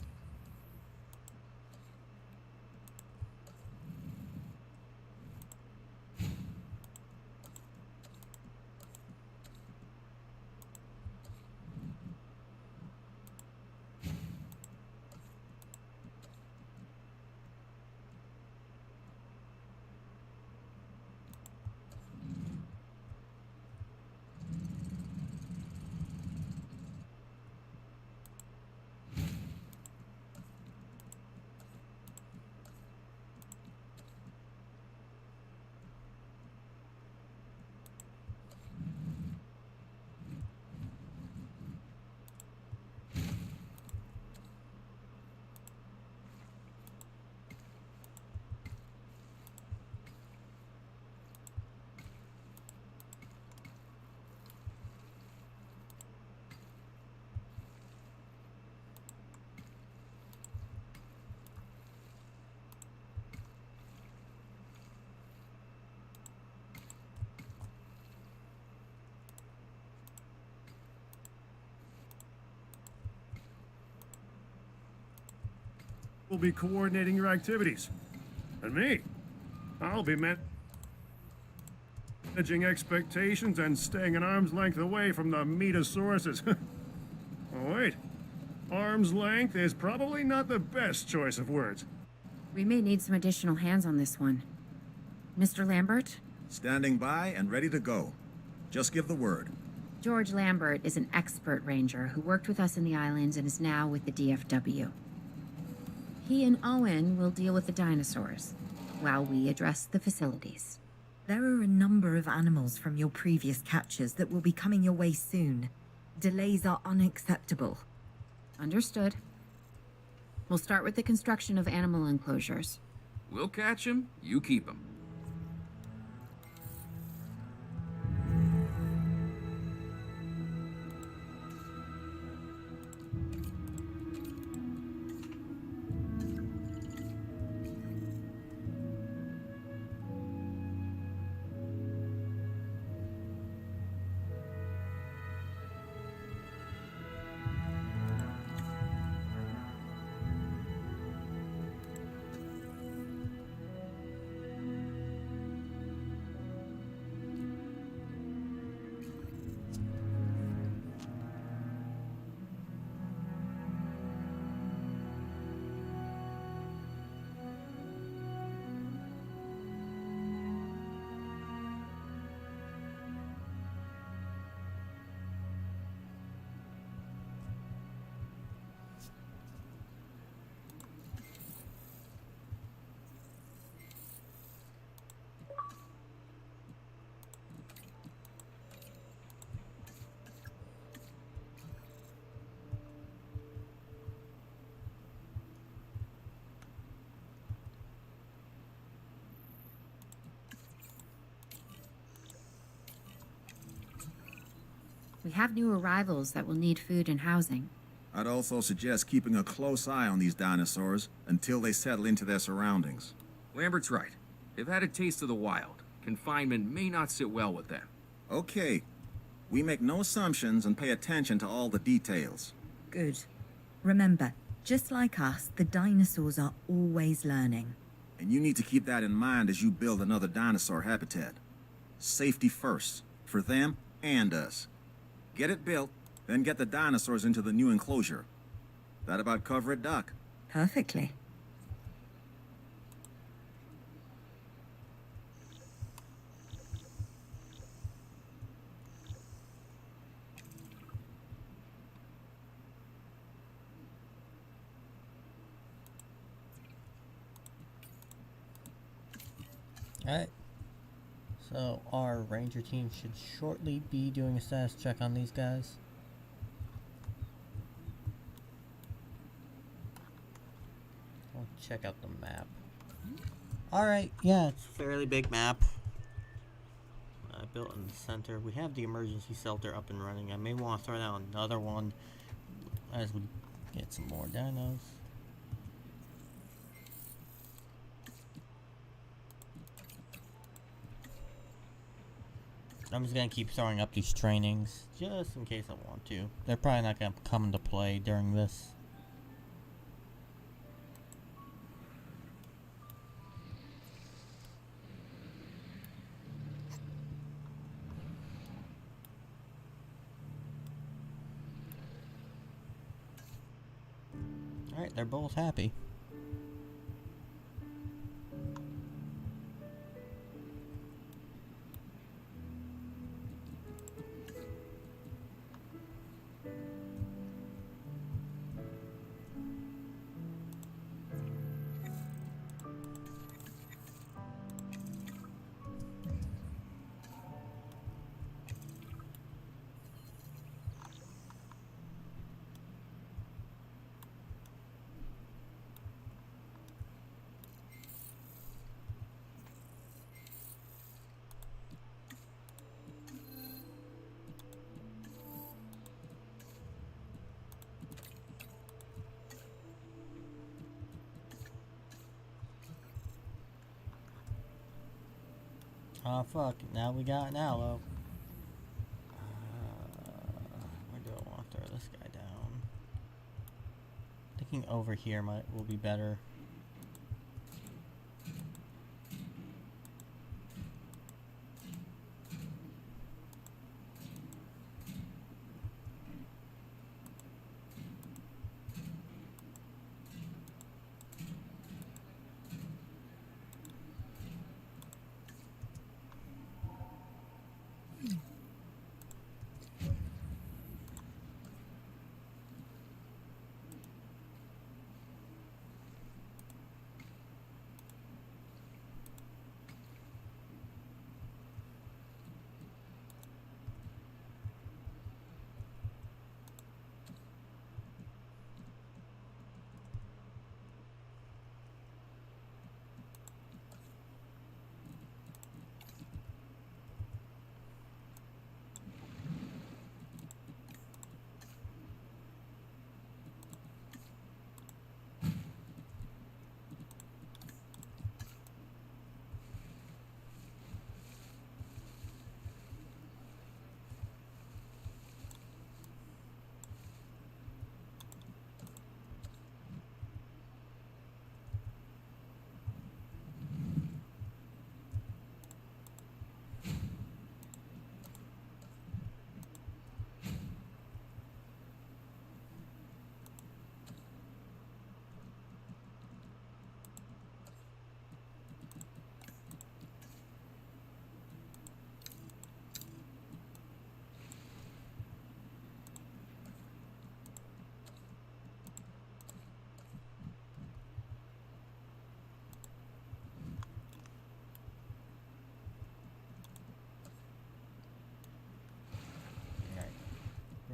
will be coordinating your activities. And me, I'll be managing expectations and staying an arm's length away from the metosauruses. Oh, wait. Arm's length is probably not the best choice of words. We may need some additional hands on this one. Mr. Lambert? Standing by and ready to go. Just give the word. George Lambert is an expert ranger who worked with us in the islands and is now with the DFW. He and Owen will deal with the dinosaurs, while we address the facilities. There are a number of animals from your previous captures that will be coming your way soon. Delays are unacceptable. Understood. We'll start with the construction of animal enclosures. We'll catch 'em, you keep 'em. We have new arrivals that will need food and housing. I'd also suggest keeping a close eye on these dinosaurs until they settle into their surroundings. Lambert's right. They've had a taste of the wild. Confinement may not sit well with them. Okay. We make no assumptions and pay attention to all the details. Good. Remember, just like us, the dinosaurs are always learning. And you need to keep that in mind as you build another dinosaur habitat. Safety first, for them and us. Get it built, then get the dinosaurs into the new enclosure. That about cover it, Doc? Perfectly. Alright. So our ranger team should shortly be doing a status check on these guys. I'll check out the map. Alright, yeah, it's a fairly big map. Built in the center. We have the emergency shelter up and running. I may want to throw down another one as we get some more dinos. I'm just gonna keep throwing up these trainings just in case I want to. They're probably not gonna come into play during this. Alright, they're both happy. Oh fuck, now we got an aloe. Where do I want to throw this guy down? I think thinking over here will be better.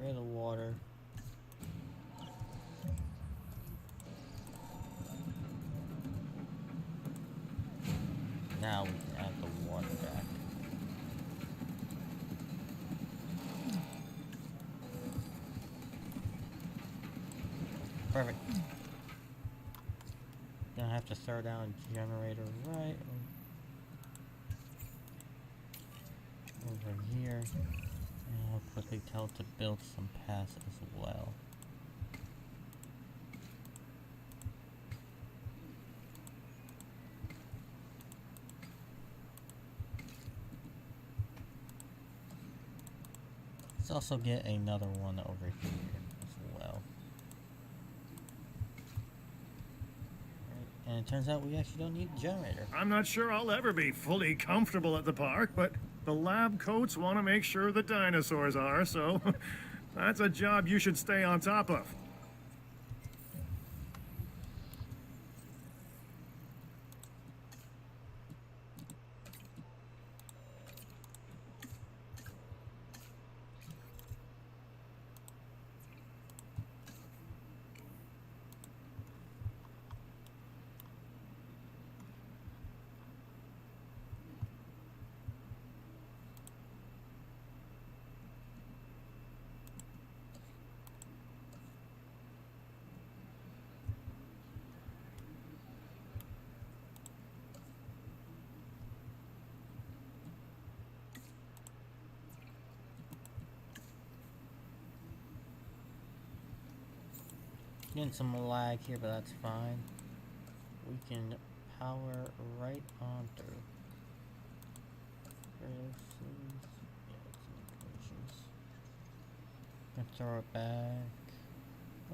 Rid of water. Now we can add the water back. Perfect. Gonna have to throw down a generator right over here. And I'll quickly tell it to build some paths as well. Let's also get another one over here as well. And it turns out we actually don't need a generator. I'm not sure I'll ever be fully comfortable at the park, but the lab coats want to make sure the dinosaurs are, so that's a job you should stay on top of. Getting some lag here, but that's fine. We can power right on through. Gonna throw it back.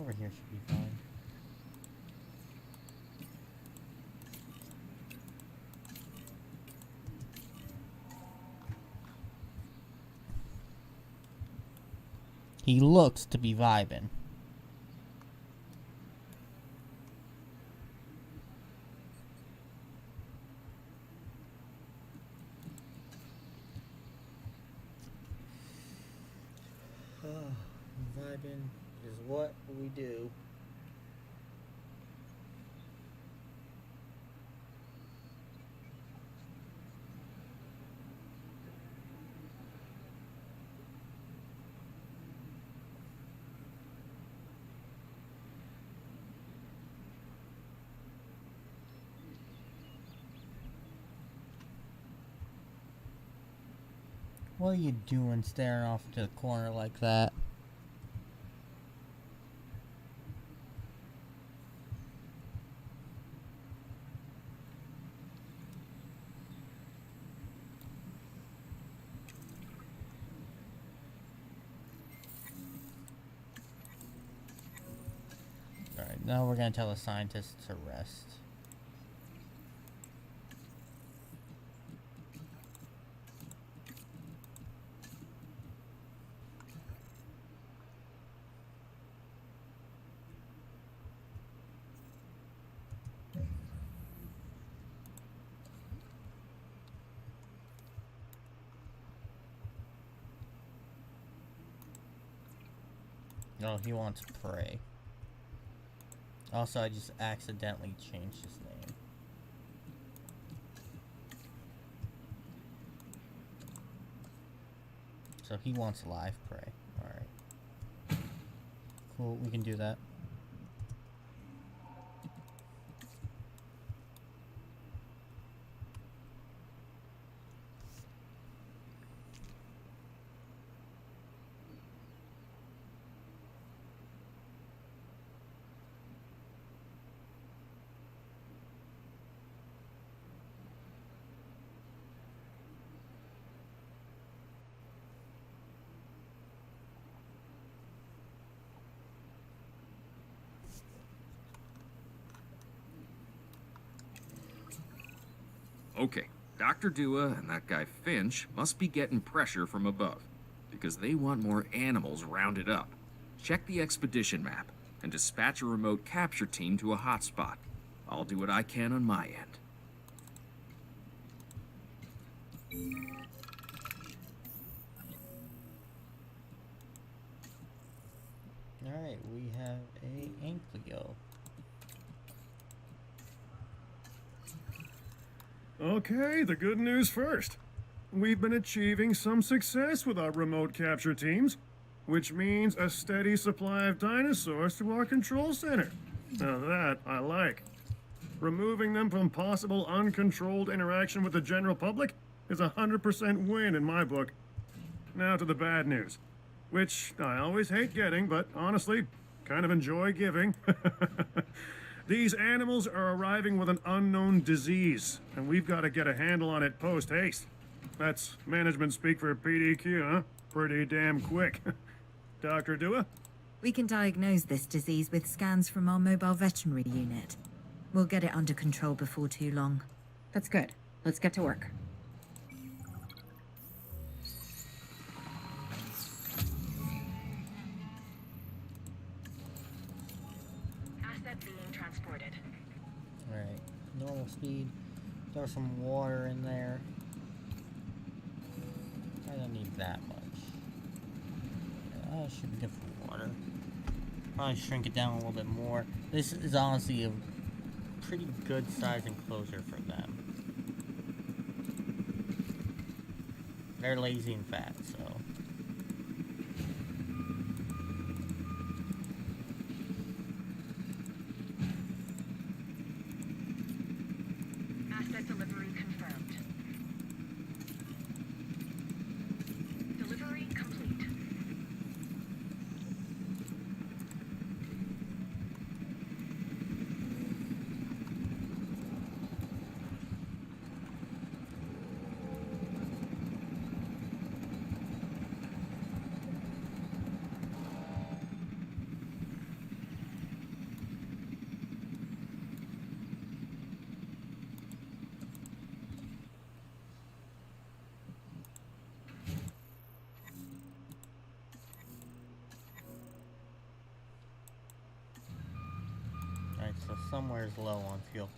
Over here should be fine. He looks to be vibing. Vibing is what we do. What are you doing staring off to the corner like that? Now we're gonna tell the scientists to rest. No, he wants prey. Also, I just accidentally changed his name. So he wants live prey. Alright. Cool, we can do that. Okay, Dr. Dua and that guy Finch must be getting pressure from above, because they want more animals rounded up. Check the expedition map, and dispatch a remote capture team to a hotspot. I'll do what I can on my end. Alright, we have a Ankylo. Okay, the good news first. We've been achieving some success with our remote capture teams, which means a steady supply of dinosaurs to our control center. Now that I like. Removing them from possible uncontrolled interaction with the general public is a 100% win in my book. Now to the bad news, which I always hate getting, but honestly, kind of enjoy giving. These animals are arriving with an unknown disease, and we've got to get a handle on it post-haste. That's management speak for PDQ, huh? Pretty damn quick. Dr. Dua? We can diagnose this disease with scans from our mobile veterinary unit. We'll get it under control before too long. That's good. Let's get to work. Asset being transported. Alright, normal speed. Throw some water in there. I don't need that much. Should be good for water. Probably shrink it down a little bit more. This is honestly a pretty good size enclosure for them. They're lazy and fat, so. Asset delivery confirmed. Delivery complete. So somewhere is low on fuel.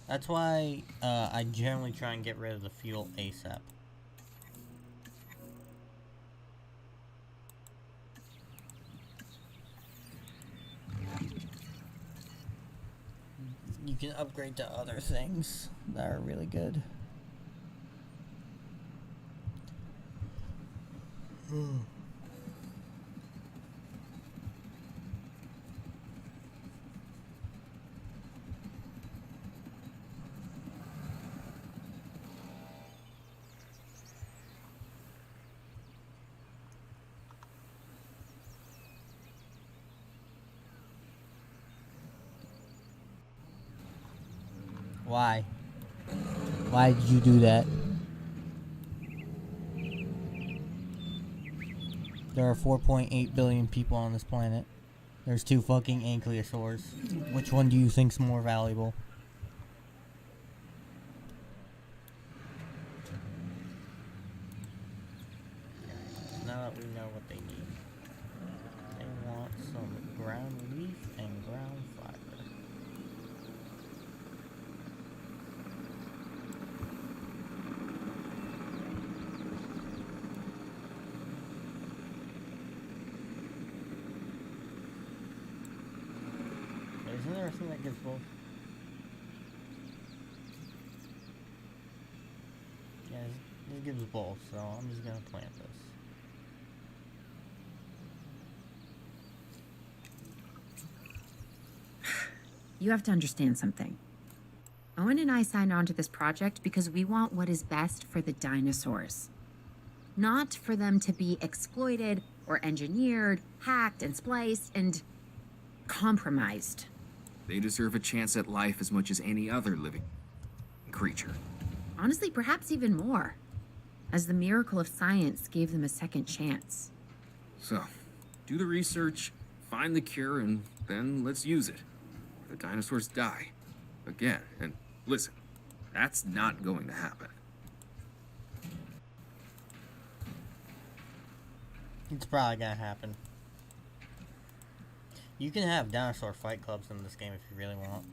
That's why I generally try and get rid of the fuel ASAP. You can upgrade to other things that are really good. Why? Why did you do that? There are 4.8 billion people on this planet. There's 2 fucking ankylosaurs. Which one do you think's more valuable? Now that we know what they need. They want some ground leaf and ground fiber. Isn't there a thing that gives both? Yeah, this gives both, so I'm just gonna plant this. You have to understand something. Owen and I signed on to this project because we want what is best for the dinosaurs. Not for them to be exploited or engineered, hacked and spliced and compromised. They deserve a chance at life as much as any other living creature. Honestly, perhaps even more, as the miracle of science gave them a second chance. So, do the research, find the cure, and then let's use it. The dinosaurs die. Again. And listen, that's not going to happen. It's probably gonna happen. You can have dinosaur fight clubs in this game if you really want.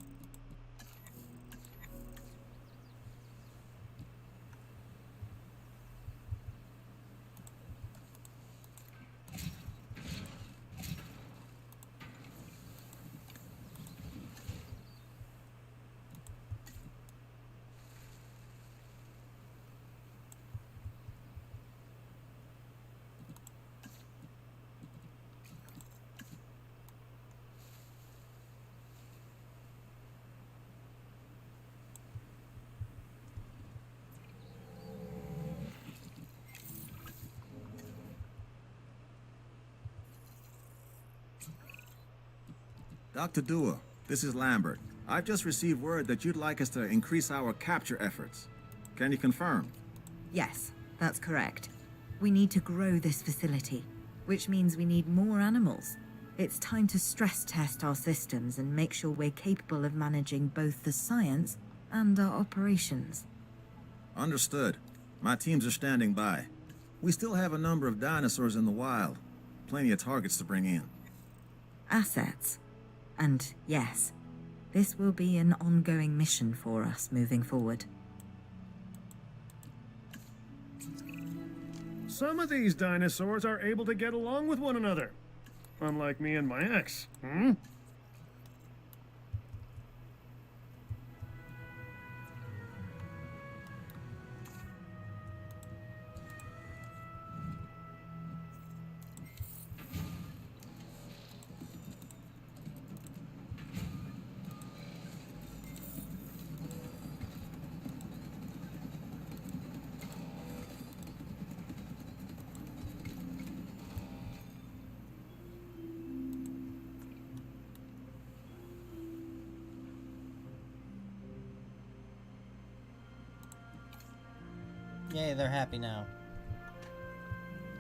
Dr. Dua, this is Lambert. I've just received word that you'd like us to increase our capture efforts. Can you confirm? Yes, that's correct. We need to grow this facility, which means we need more animals. It's time to stress test our systems and make sure we're capable of managing both the science and our operations. Understood. My teams are standing by. We still have a number of dinosaurs in the wild. Plenty of targets to bring in. Assets. And yes, this will be an ongoing mission for us moving forward. Some of these dinosaurs are able to get along with one another. Unlike me and my ex. Yay, they're happy now.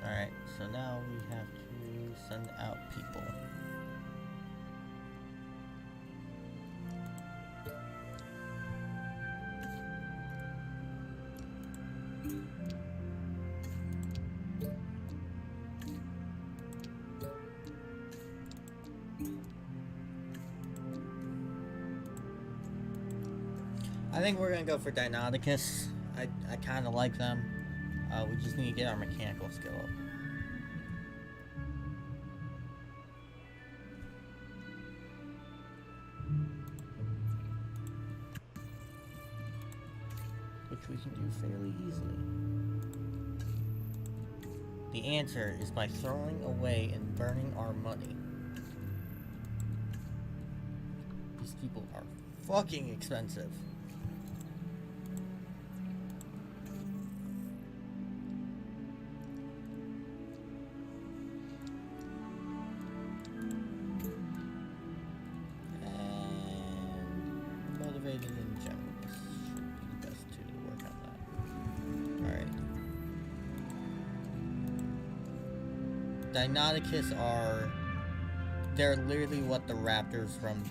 Alright, so now we have to send out people. I think we're gonna go for Deinonychus. I kind of like them. We just need to get our mechanical skill up. Which we can do fairly easily. The answer is by throwing away and burning our money. These people are fucking expensive. Deinonychus are they're literally what the raptors from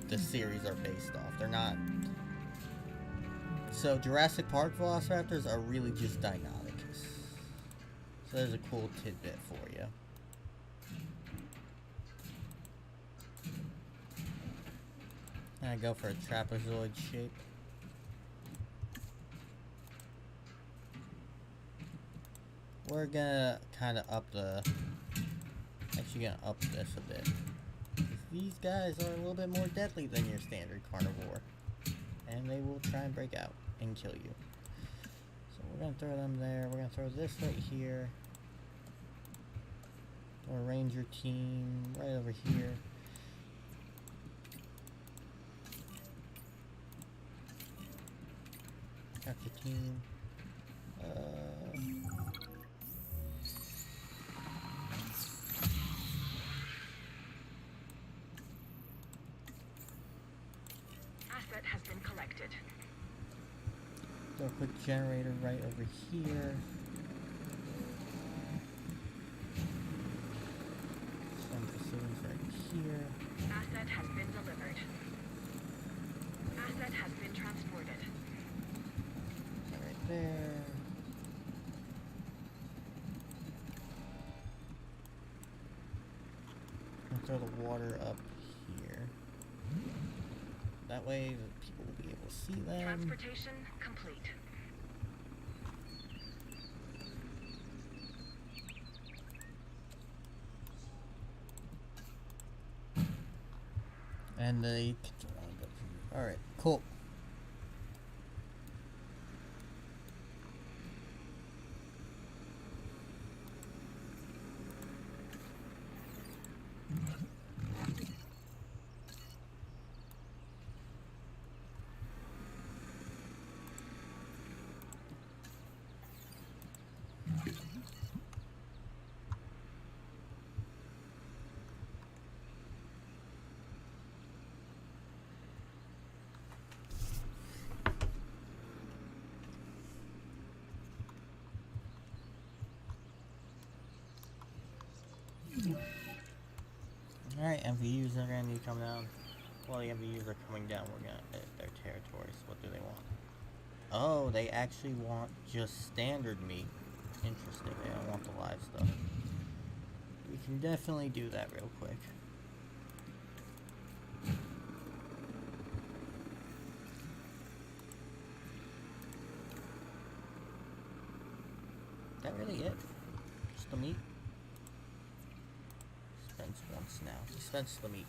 the series are based off. They're not. So Jurassic Park velociraptors are really just Deinonychus. So there's a cool tidbit for you. And I go for a trapezoid shape. We're gonna kind of up the. Actually, gonna up this a bit. These guys are a little bit more deadly than your standard carnivore, and they will try and break out and kill you. So we're gonna throw them there. We're gonna throw this right here. Or ranger team right over here. Capture team. Asset has been collected. Throw a quick generator right over here. Some facilities right here. Asset has been delivered. Asset has been transported. Right there. And throw the water up here. That way the people will be able to see them. Transportation complete. And they. Alright, cool. Alright, MVUs are gonna need to come down. Well, the MVUs are coming down. We're gonna edit their territories. What do they want? Oh, they actually want just standard meat. Interesting. They don't want the live stuff. We can definitely do that real quick. Is that really it? Just the meat? Dispense once now. Dispense the meat.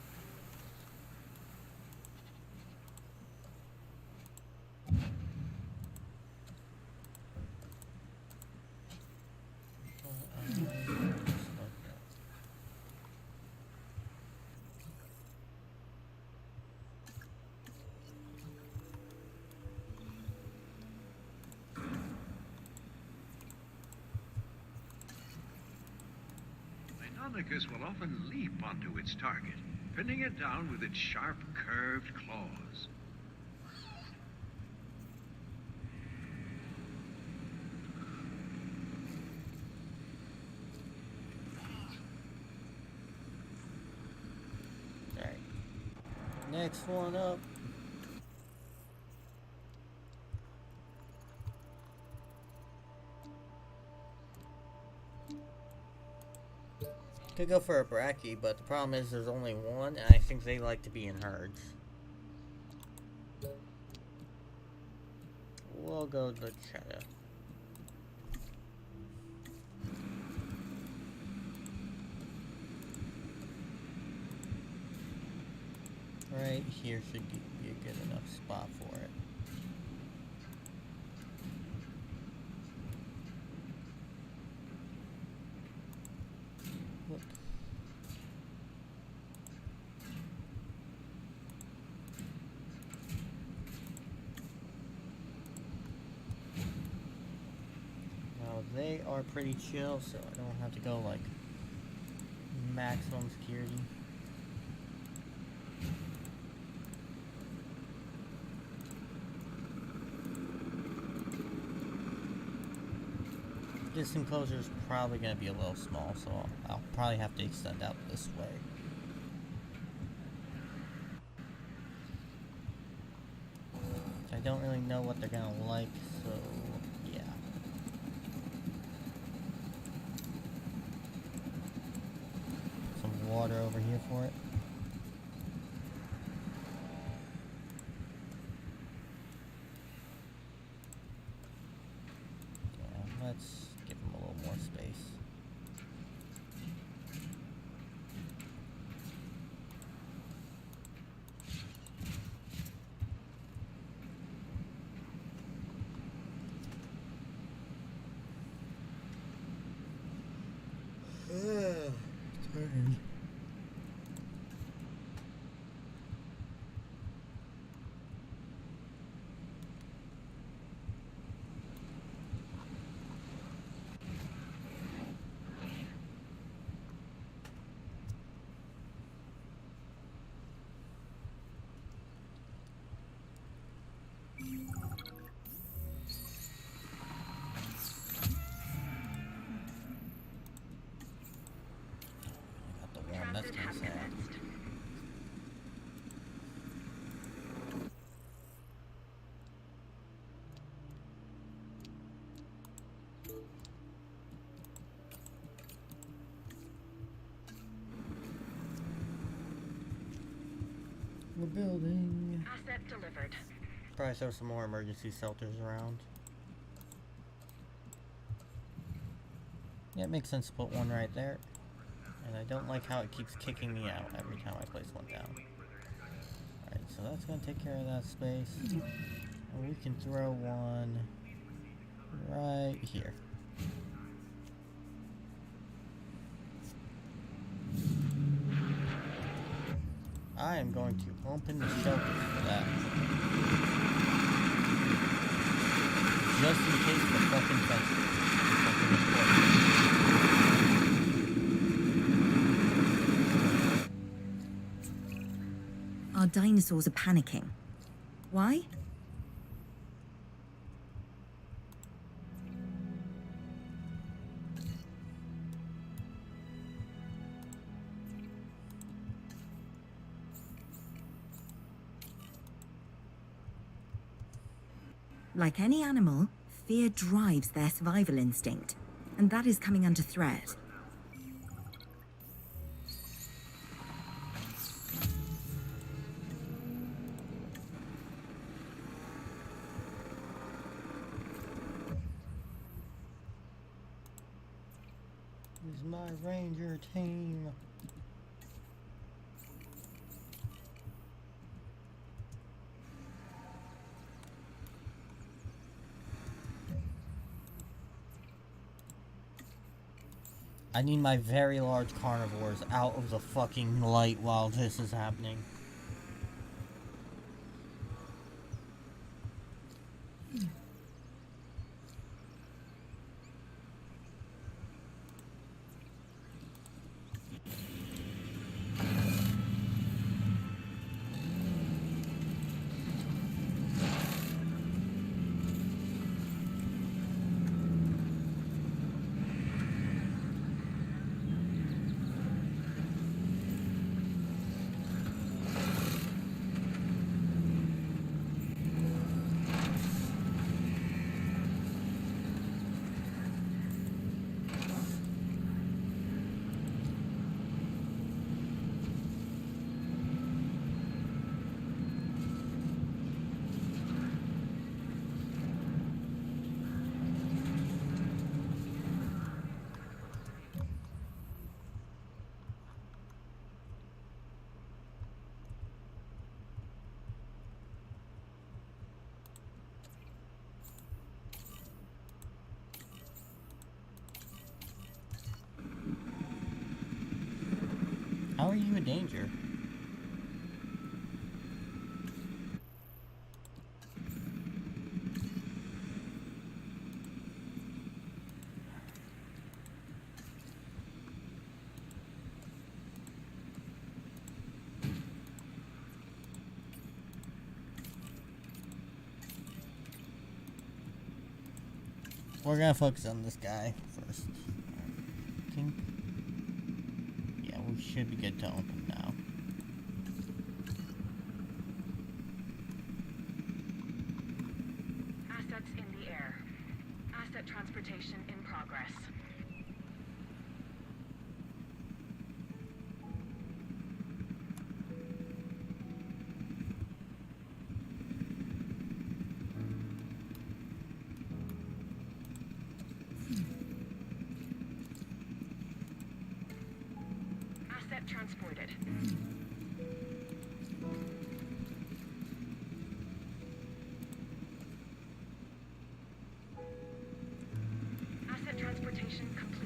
Deinonychus will often leap onto its target, pinning it down with its sharp, curved claws. Alright. Next one up. Could go for a Brachy, but the problem is there's only one, and I think they like to be in herds. We'll go to Cheddar. Right here should be a good enough spot for it. Whoop. Now they are pretty chill, so I don't have to go like maximum security. This enclosure is probably going to be a little small, so I'll probably have to extend out this way. don't really know what they're gonna like, so yeah. Some water over here for it. Yeah, let's give them a little more space. Got the one, that's kind of sad. We're building. Asset delivered. Probably throw some more emergency shelters around. Yeah, it makes sense to put one right there. And I don't like how it keeps kicking me out every time I place one down. Alright, so that's going to take care of that space. And we can throw one right here. I am going to open the shelters for that. Just in case the fucking fence is fucking important. Our dinosaurs are panicking. Why? Like any animal, fear drives their survival instinct, and that is coming under threat. This is my ranger team. I need my very large carnivores out of the fucking light while this is happening. How are you a danger? We're gonna focus on this guy first. I think. Yeah, we should be good to open now. Asset transported. Asset transportation complete.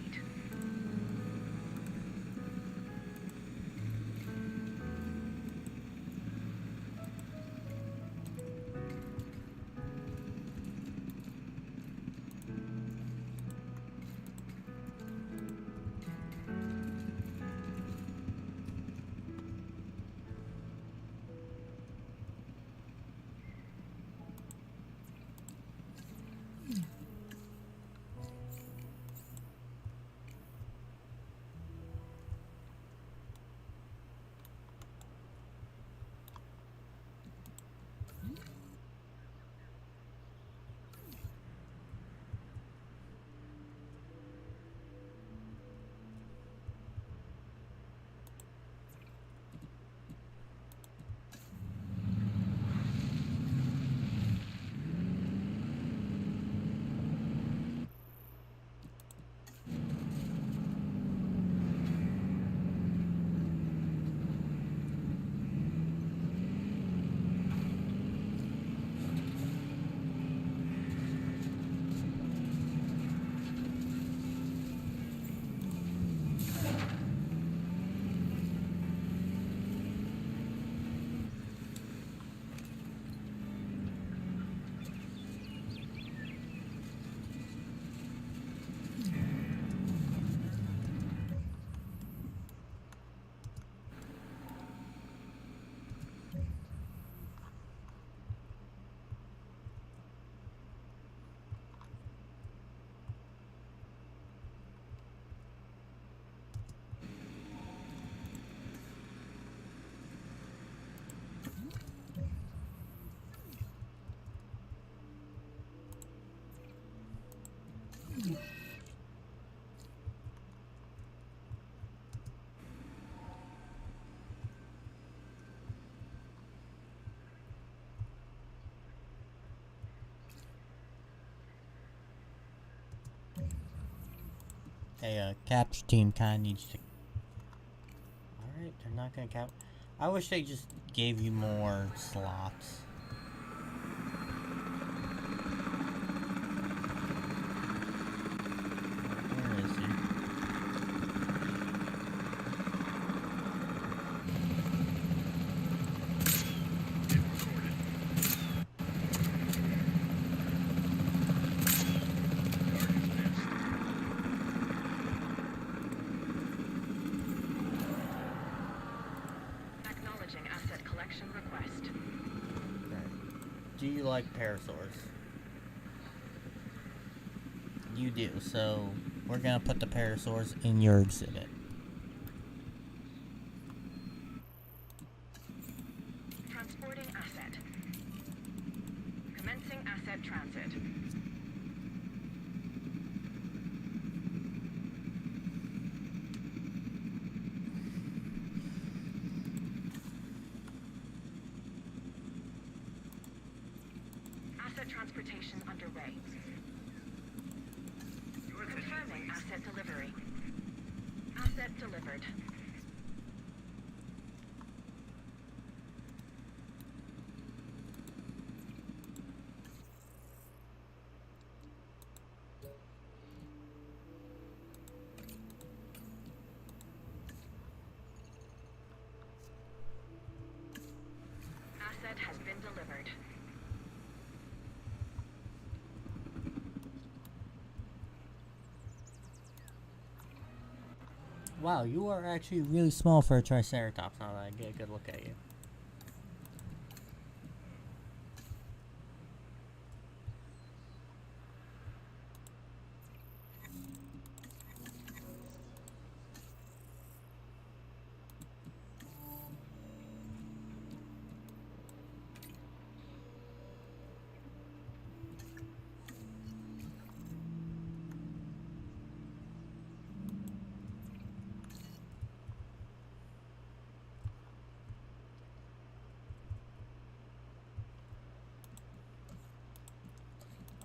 Hey, capture team kinda needs to... Alright, they're not gonna cap... I wish they just gave you more slots. Where is he? Acknowledging asset collection request. Do you like parasaurs? You do, so we're gonna put the parasaurs in your exhibit. Transporting asset. Commencing asset transit. Asset transportation underway. Confirming asset delivery. Asset delivered. Asset has been delivered. Wow, you are actually really small for a Triceratops now that I get a good look at you.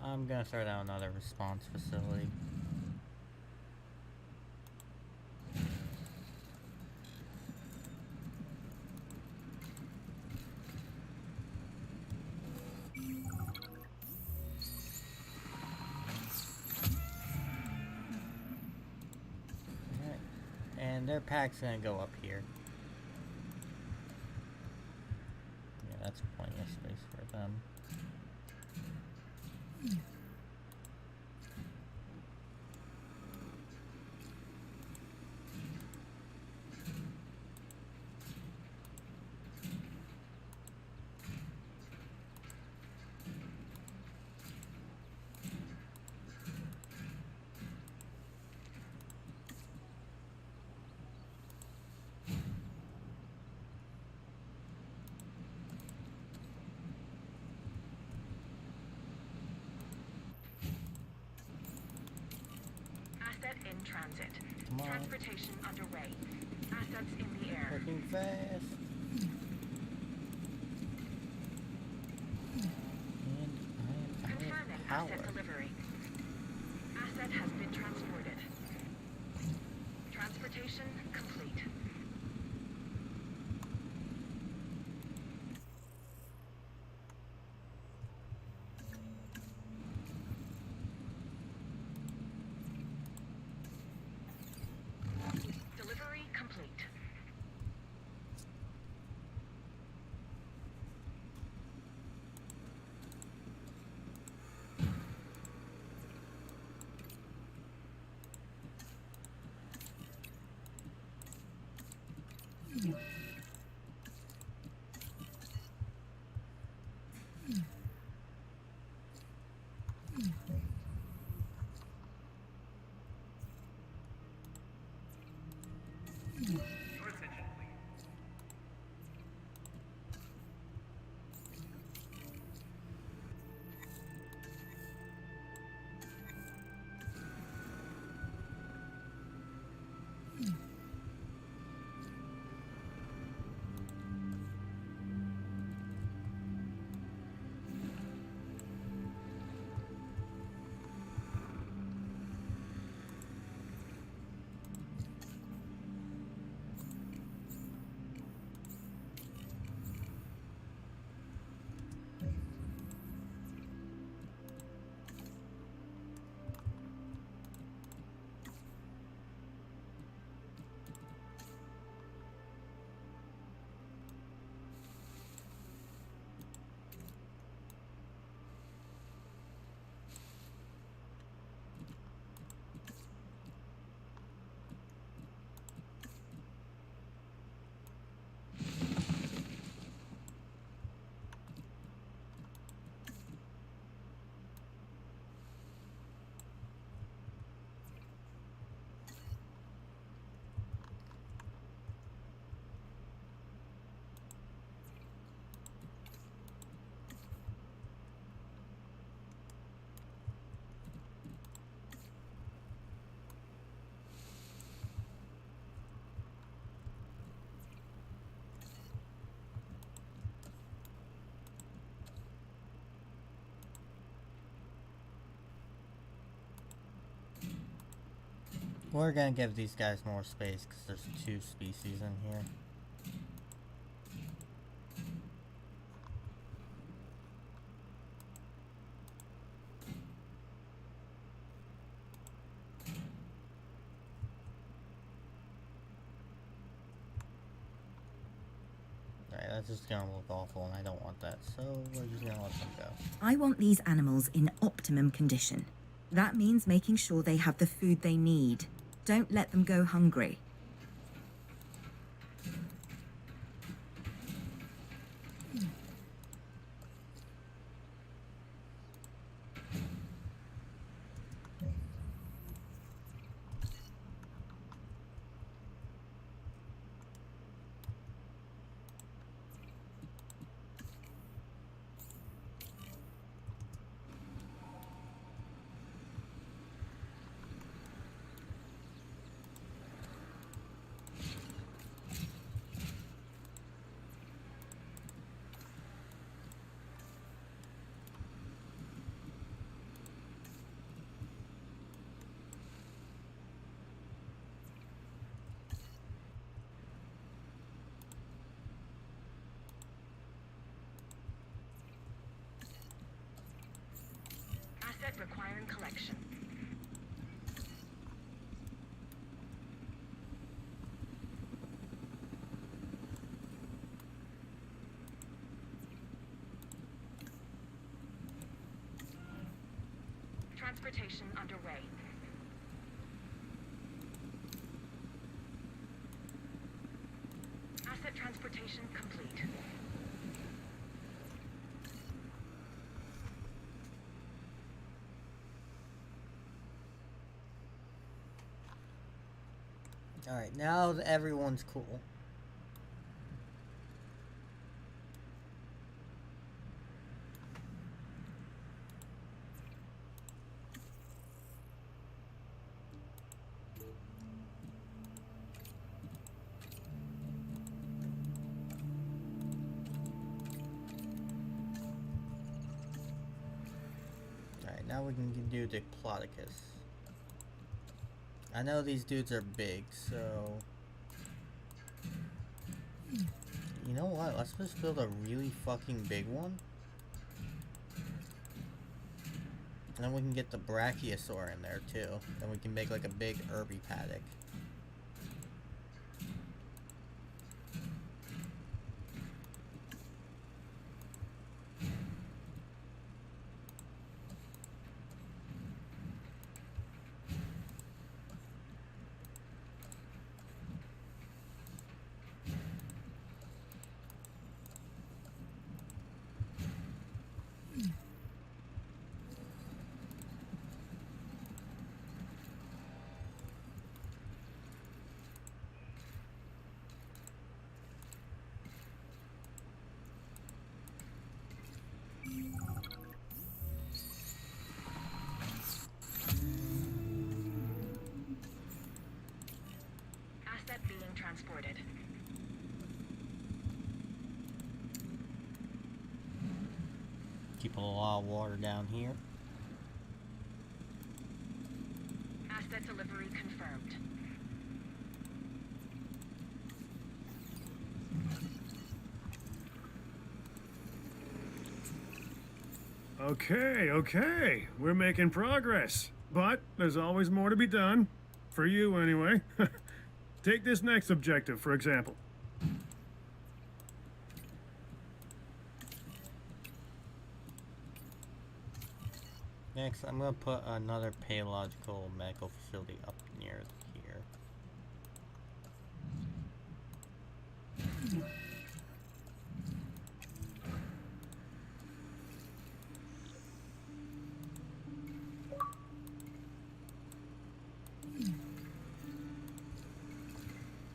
I'm gonna start out another response facility. And their pack's gonna go up here. Yeah, that's plenty of space for them. Asset in transit. Come on. Transportation underway. Assets in the air. Working fast. And I have Confirming power. asset delivery. Asset has been transported. Transportation complete. Delivery complete. Your attention, please. We're gonna give these guys more space because there's 2 species in here. Alright, that's just gonna look awful and I don't want that, so we're just gonna let them go. I want these animals in optimum condition. That means making sure they have the food they need. Don't let them go hungry. Asset requiring collection. transportation underway. Asset transportation complete. Alright, now that everyone's cool. Alright, now we can do Diplodocus. I know these dudes are big, so... You know what? Let's just build a really fucking big one. And then we can get the Brachiosaur in there, too. Then we can make, like, a big herby paddock. Asset being transported. Keep a lot of water down here. Asset delivery confirmed. Okay. We're making progress. But there's always more to be done. For you, anyway. Take this next objective, for example. Next, I'm gonna put another paleological medical facility up near here.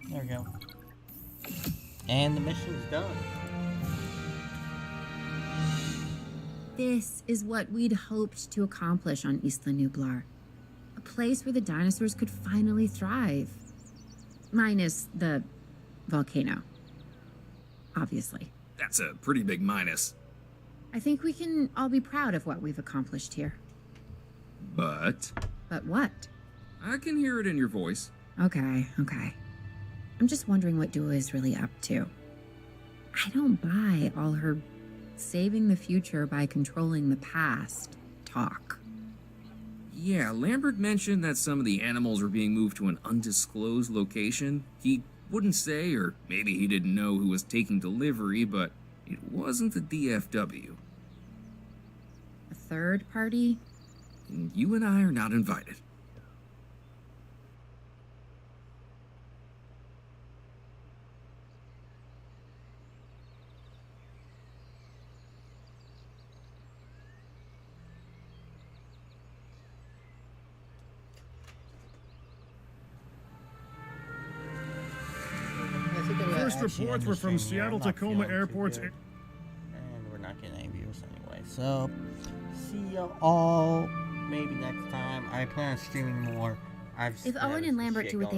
There we go. And the mission's done. This is what we'd hoped to accomplish on Isla Nublar. A place where the dinosaurs could finally thrive. Minus the volcano. Obviously. That's a pretty big minus. I think we can all be proud of what we've accomplished here. But But what? I can hear it in your voice. Okay. I'm just wondering what Dua is really up to. I don't buy all her saving the future by controlling the past talk. Yeah, Lambert mentioned that some of the animals were being moved to an undisclosed location. He wouldn't say, or maybe he didn't know who was taking delivery, but it wasn't the DFW. A third party? And you and I are not invited. First reports were from Seattle Tacoma airports. And we're not getting any views anyway. So, see you all maybe next time. I plan on streaming more. If Owen and Lambert do what they